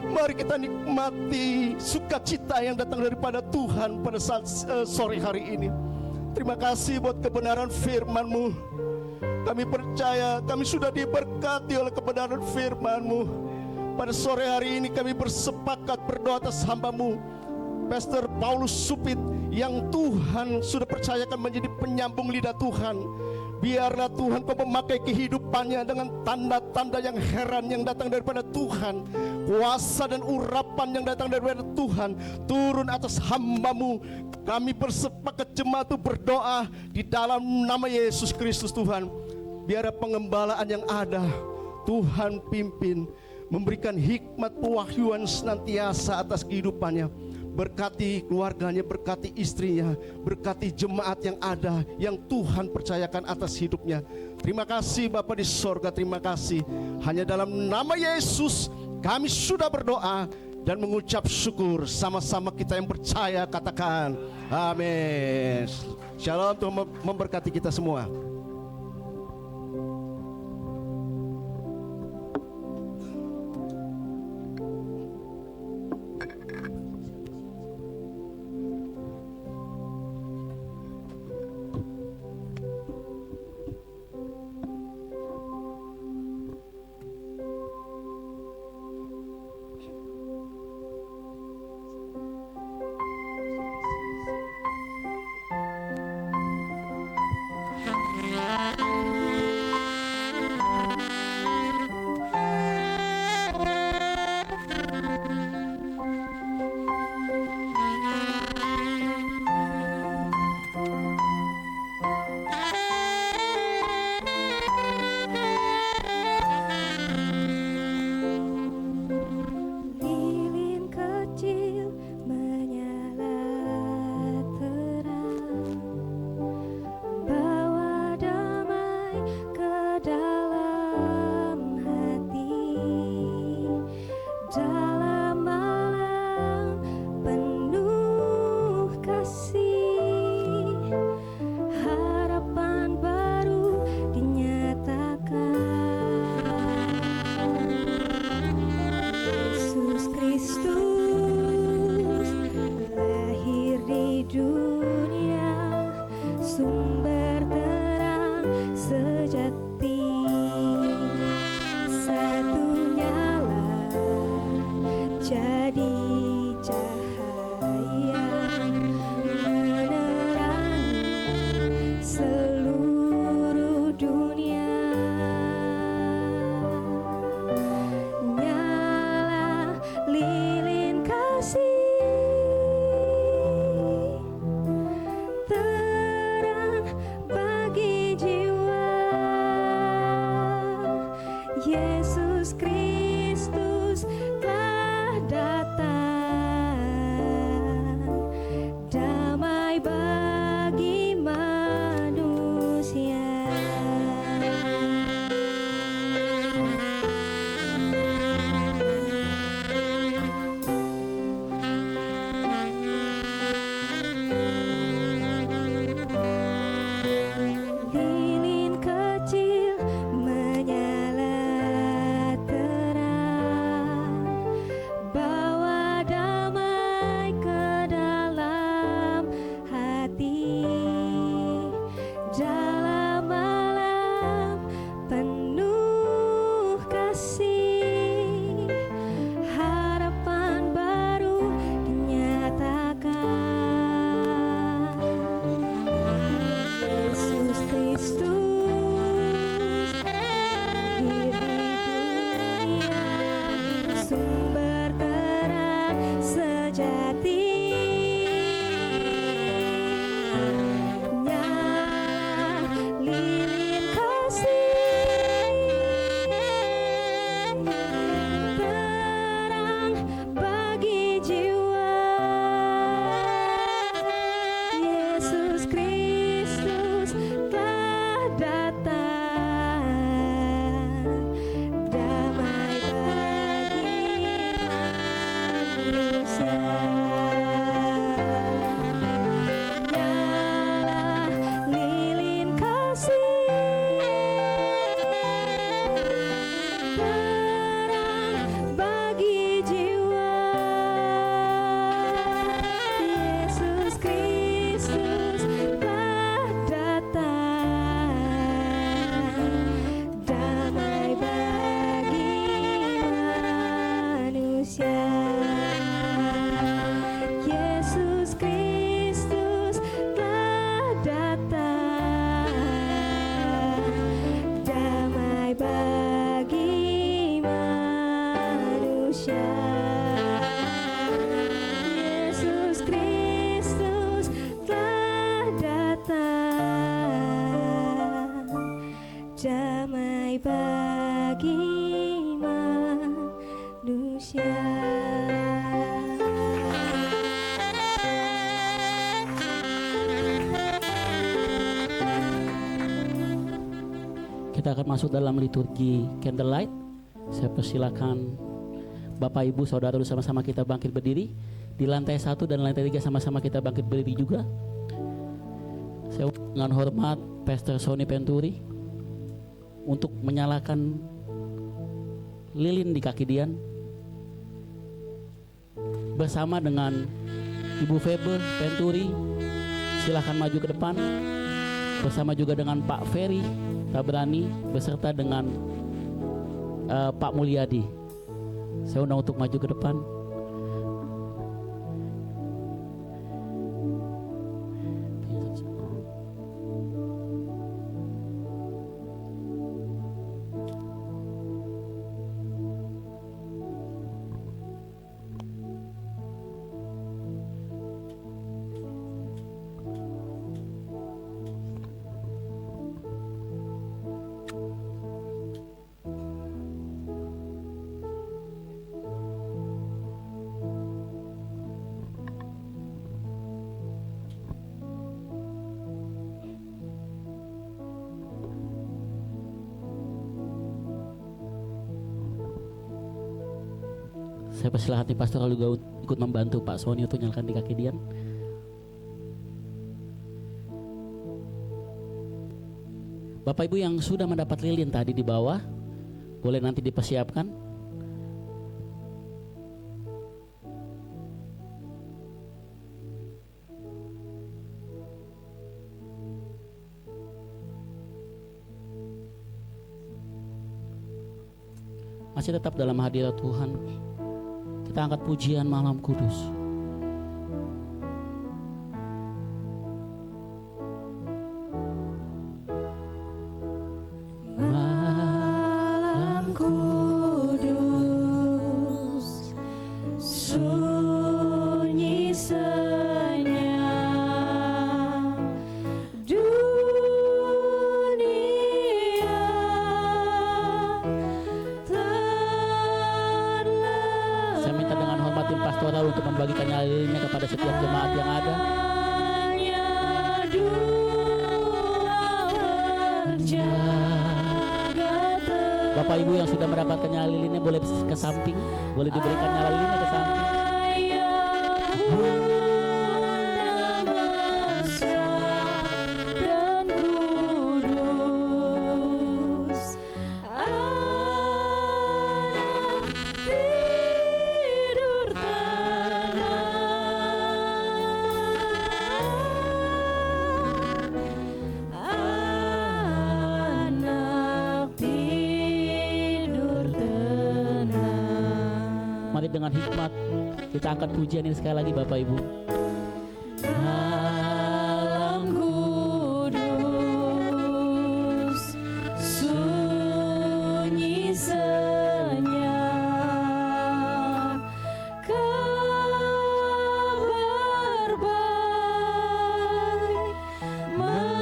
Mari kita nikmati sukacita yang datang daripada Tuhan pada saat sore hari ini. Terima kasih buat kebenaran firman-Mu. Kami percaya kami sudah diberkati oleh kebenaran firman-Mu. Pada sore hari ini kami bersepakat berdoa atas hamba-Mu, Pastor Paulus Supit, yang Tuhan sudah percayakan menjadi penyambung lidah Tuhan. Biarlah Tuhan Kau memakai kehidupannya dengan tanda-tanda yang heran yang datang daripada Tuhan. Kuasa dan urapan yang datang daripada Tuhan turun atas hamba-Mu. Kami bersepakat jemaat itu berdoa di dalam nama Yesus Kristus. Tuhan, biar pengembalaan yang ada Tuhan pimpin, memberikan hikmat pewahyuan senantiasa atas kehidupannya. Berkati keluarganya, berkati istrinya, berkati jemaat yang ada, yang Tuhan percayakan atas hidupnya. Terima kasih Bapa di sorga, terima kasih. Hanya dalam nama Yesus kami sudah berdoa dan mengucap syukur. Sama-sama kita yang percaya katakan amin. Shalom, Tuhan memberkati kita semua. Kita akan masuk dalam liturgi candlelight. Saya persilakan Bapak Ibu Saudara sama-sama kita bangkit berdiri. Di lantai 1 dan lantai 3 sama-sama kita bangkit berdiri juga. Saya dengan hormat Pastor Sony Penturi untuk menyalakan lilin di kaki Dian bersama dengan Ibu Febe Penturi. Silakan maju ke depan bersama juga dengan Pak Ferry Tabrani beserta dengan Pak Mulyadi. Saya undang untuk maju ke depan. Saya persilahkan di pastoral juga ikut membantu Pak Sony untuk nyalakan di kaki Dian. Bapak Ibu yang sudah mendapat lilin tadi di bawah, boleh nanti dipersiapkan. Masih tetap dalam hadirat Tuhan. Kita angkat pujian Malam Kudus. Malam kudus, sunyi senyap, dunia Saya minta dengan hormat tim pastoral untuk membagikan lilinnya kepada setiap jemaat yang ada. Bapak Ibu yang sudah mendapatkan nyala lilinnya boleh ke samping, boleh diberikan nyala lilinnya ke samping. Mari dengan hikmat kita angkat pujian ini sekali lagi Bapak Ibu. Malam kudus, sunyi senyap, kabar baik menggema.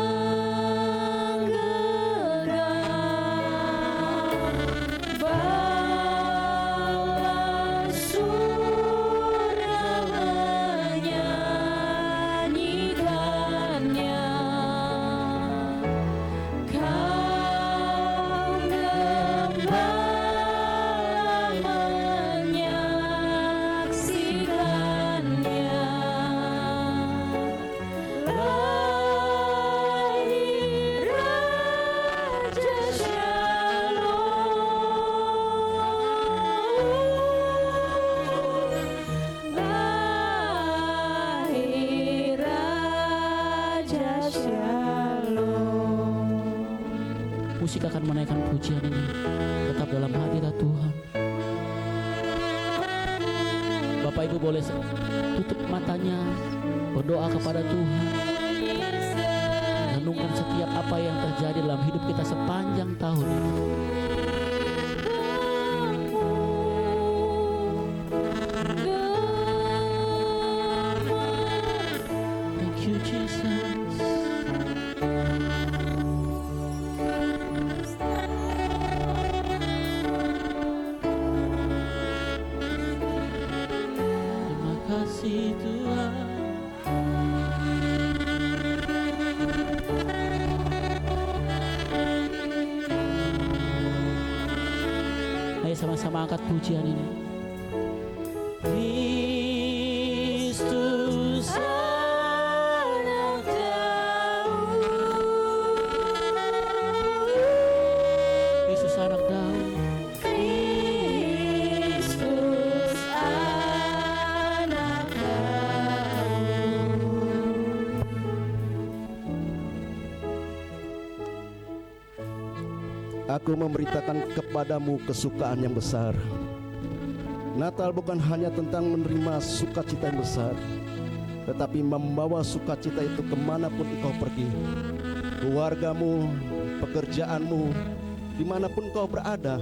Musik akan menaikkan pujian ini tetap dalam hadirat Tuhan. Bapak Ibu boleh tutup matanya, berdoa kepada Tuhan, renungkan setiap apa yang terjadi dalam hidup kita sepanjang tahun ini. Thank you Jesus. Kasih Tuhan, sama-sama angkat pujian ini. Kristus anak Daud, Kristus anak Daud, Kristus anak Daud. Aku memberitakan kepadamu kesukaan yang besar. Natal bukan hanya tentang menerima sukacita yang besar, tetapi membawa sukacita itu kemanapun engkau pergi. Keluargamu, pekerjaanmu, dimanapun engkau berada,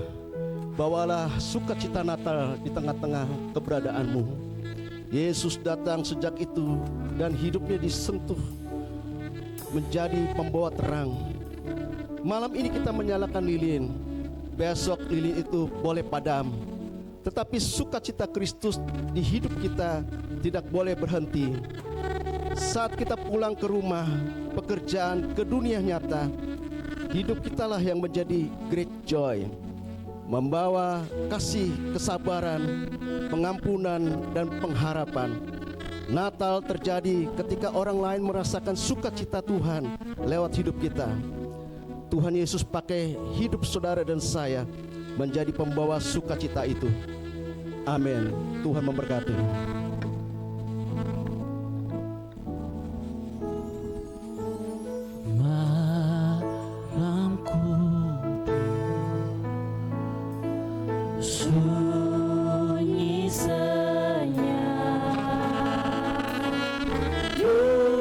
bawalah sukacita Natal di tengah-tengah keberadaanmu. Yesus datang sejak itu dan hidupnya disentuh menjadi pembawa terang. Malam ini kita menyalakan lilin, besok lilin itu boleh padam, tetapi sukacita Kristus di hidup kita tidak boleh berhenti. Saat kita pulang ke rumah, pekerjaan, ke dunia nyata, hidup kitalah yang menjadi great joy, membawa kasih, kesabaran, pengampunan, dan pengharapan. Natal terjadi ketika orang lain merasakan sukacita Tuhan lewat hidup kita. Tuhan Yesus pakai hidup saudara dan saya menjadi pembawa sukacita itu. Amin. Tuhan memberkati. Malamku sunyi senyap, dunia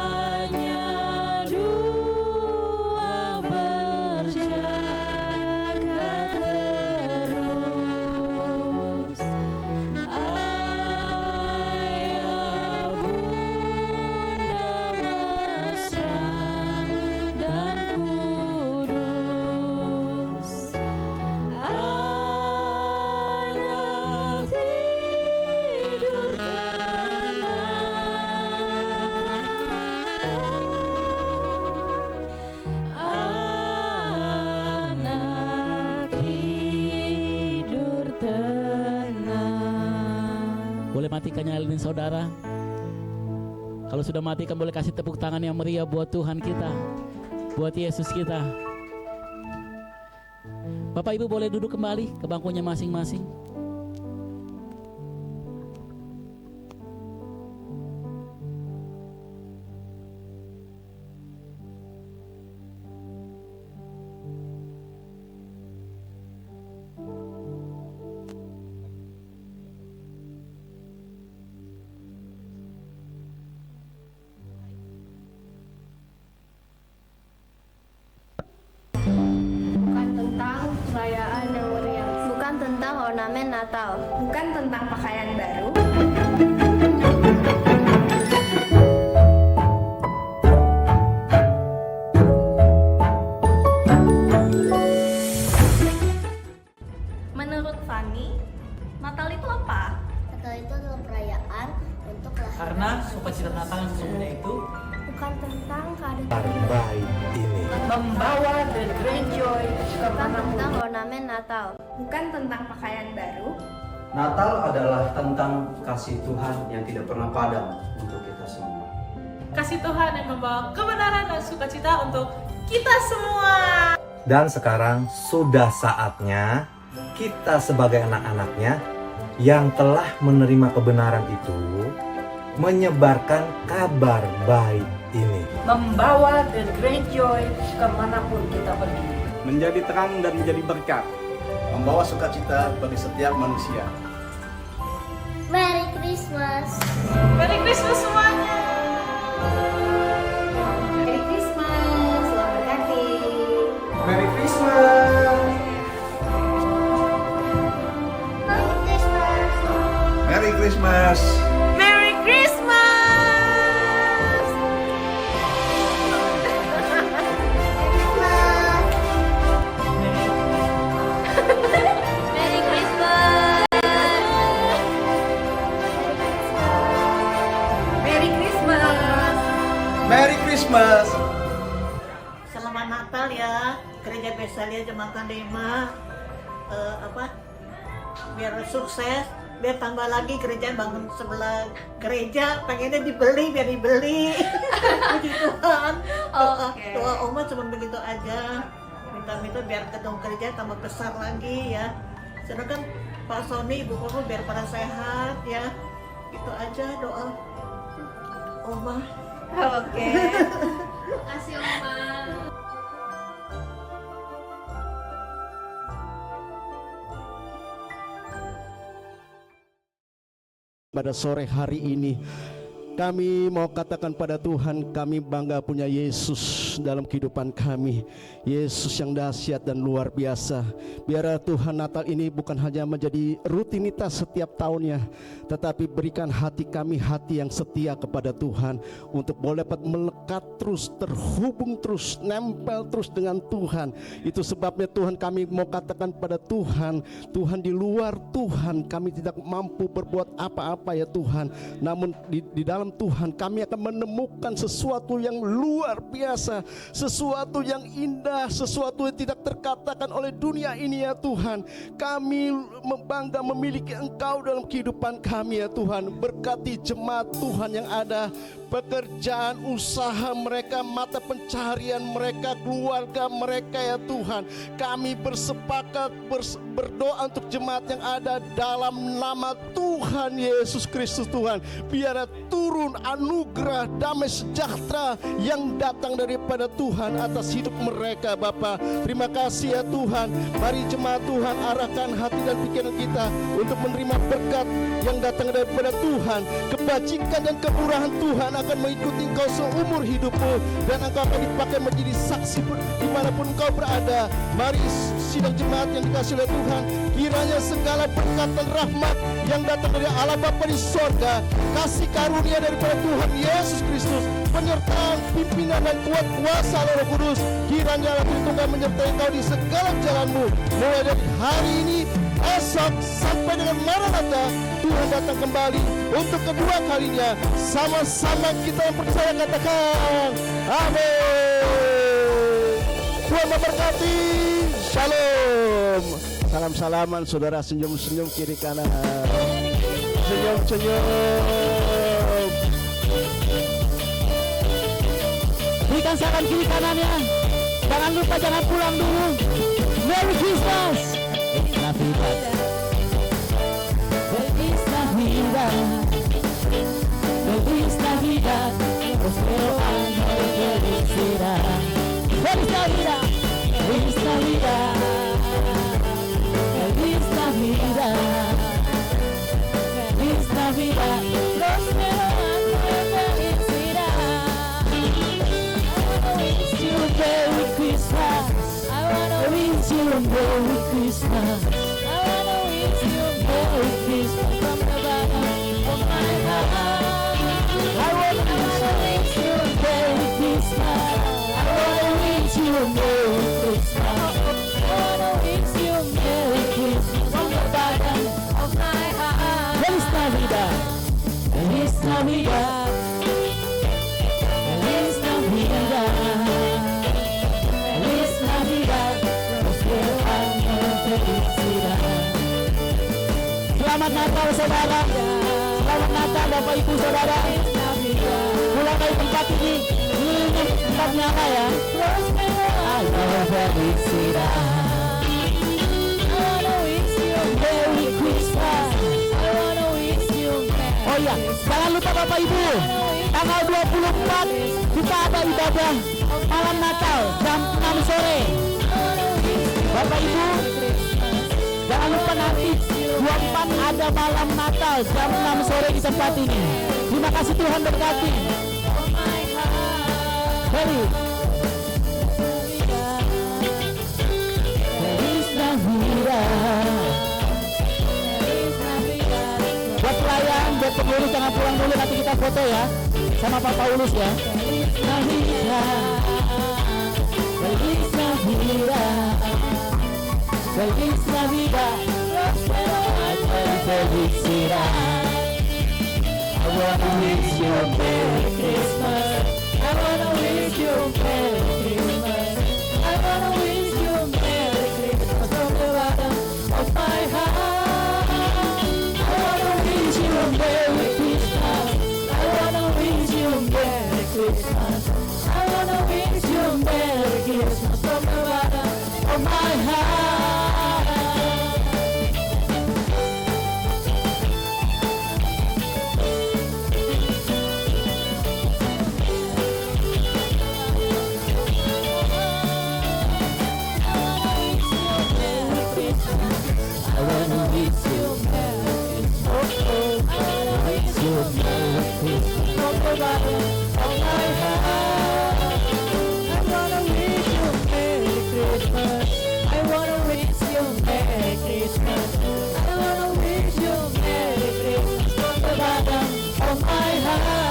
hanya dua berjaga terus. Ayah bunda mesra dan kudus, anak tidur anak tidur tenang. Boleh matikan nyalain saudara. Kalau sudah matikan boleh kasih tepuk tangan yang meriah buat Tuhan kita, buat Yesus kita. Bapak Ibu boleh duduk kembali ke bangkunya masing-masing. Bukan tentang perayaan yang meriah. Bukan tentang ornamen Natal. Bukan tentang pakaian baru. Menurut Fanny, Natal itu apa? Natal itu adalah perayaan untuk kelahiran. Karena sukacita Natal yang sesungguhnya itu Bukan tentang keadaan. Membawa the great joy Bukan tentang ornamen Natal. bukan tentang pakaian baru. Natal adalah tentang kasih Tuhan yang tidak pernah padam untuk kita semua. Kasih Tuhan yang membawa kebenaran dan sukacita untuk kita semua. Dan sekarang sudah saatnya kita sebagai anak-anaknya yang telah menerima kebenaran itu menyebarkan kabar baik ini. Membawa the great joy kemanapun kita pergi. Menjadi terang dan menjadi berkat, membawa sukacita bagi setiap manusia. Merry Christmas. Merry Christmas semuanya. Merry Christmas, selamat berkati. Merry Christmas. Merry Christmas. Merry Christmas. Merry Christmas. selamat Natal ya Gereja Besalia Jembatan 5. Biar sukses, biar tambah lagi gereja bangun sebelah gereja, pengennya dibeli biar dibeli. Puji Tuhan. Doa Oma cuma begitu aja. Minta-minta biar gedung gereja tambah besar lagi ya. Sedangkan Pak Sony, Ibu Koko biar pada sehat ya. Itu aja doa Oma. Oke. Makasih Oma. Pada sore hari ini kami mau katakan pada Tuhan, kami bangga punya Yesus dalam kehidupan kami. Yesus yang dahsyat dan luar biasa. Biar Tuhan Natal ini bukan hanya menjadi rutinitas setiap tahunnya, tetapi berikan hati kami hati yang setia kepada Tuhan, untuk boleh dapat melekat terus, terhubung terus, nempel terus dengan Tuhan. Itu sebabnya Tuhan, kami mau katakan pada Tuhan, Tuhan, di luar Tuhan kami tidak mampu berbuat apa-apa ya Tuhan. Namun di dalam Tuhan kami akan menemukan sesuatu yang luar biasa, sesuatu yang indah, sesuatu yang tidak terkatakan oleh dunia ini ya Tuhan. Kami bangga memiliki Engkau dalam kehidupan kami ya Tuhan. Berkati jemaat Tuhan yang ada, pekerjaan, usaha mereka, mata pencaharian mereka, keluarga mereka ya Tuhan. Kami bersepakat berdoa untuk jemaat yang ada dalam nama Tuhan Yesus Kristus Tuhan. Biar turun anugerah damai sejahtera yang datang daripada Tuhan atas hidup mereka Bapa. Terima kasih ya Tuhan. Mari jemaat Tuhan arahkan hati dan pikiran kita untuk menerima berkat yang datang daripada Tuhan. Kebajikan dan kemurahan Tuhan akan mengikuti engkau seumur hidupmu, dan engkau akan dipakai menjadi saksi dimanapun engkau berada. Mari sidang jemaat yang dikasihi oleh Tuhan, kiranya segala berkat dan rahmat yang datang dari Allah Bapa di sorga, kasih karunia daripada Tuhan Yesus Kristus, penyertaan, pimpinan dan kuat kuasa Roh Kudus, kiranya Allah Tritunggal menyertai engkau di segala jalanmu, mulai dari hari ini, esok, sampai dengan Maranatha Tuhan datang kembali untuk kedua kalinya. Sama-sama kita yang percaya katakan amin. Tuhan memberkati. Shalom. Salam-salaman saudara, senyum-senyum kiri kanan. Senyum-senyum. Berikan salam kiri kanannya. Jangan lupa, jangan pulang dulu. Merry Christmas. Navidad. Feliz Navidad. Feliz Navidad. Prospero año de felicidad. Feliz Navidad. Feliz Navidad. Feliz Navidad. Feliz Navidad. Prospero año de felicidad. I wanna wish you a Merry Christmas. I wanna wish you a Merry Christmas. I wanna wish you a Merry Christmas from the bottom of my heart. I wanna wish you a Merry Christmas. I wanna wish you a Merry Christmas. I wanna wish you a Merry Christmas from the bottom of my heart. Feliz Navidad. Feliz Navidad. Feliz Navidad. Feliz Navidad. Prospero año de felicidad. Selamat Natal saudara. Selamat Natal Bapak Ibu Saudara. Mulai dari tempat ini, ini tempat nyala ya. Prospero año de felicidad. I wanna wish you a Merry Christmas. I wanna wish you a Merry. Oh iya, jangan lupa Bapak Ibu, tanggal 24 kita ada ibadah malam Natal jam 6 sore. Bapak Ibu, jangan lupa nanti 24 ada malam Natal jam 6 sore di tempat ini. Terima kasih, Tuhan berkati. Feliz Navidad. Buat pelayan, buat pengurus jangan pulang dulu, nanti kita foto ya sama Pak Paulus ya. Feliz Navidad. Feliz Navidad. Feliz Navidad. Prospero año de felicidad. I wanna wish you a Merry Christmas. I wanna wish you a Merry Christmas. from the bottom of my heart. I wanna wish you Merry Christmas. I wish you Merry Christmas from the bottom of my heart. I wanna wish you Merry Christmas. I wanna wish you Merry Christmas. I wanna wish you Merry Christmas from the bottom of my heart.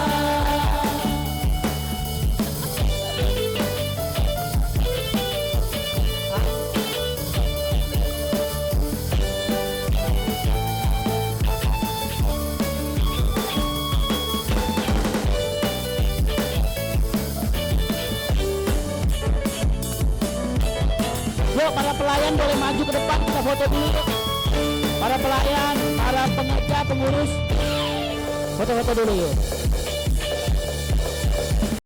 Yuk, para pelayan boleh maju ke depan, kita foto dulu yuk. Para pelayan, para pengerja, pengurus, foto-foto dulu yuk.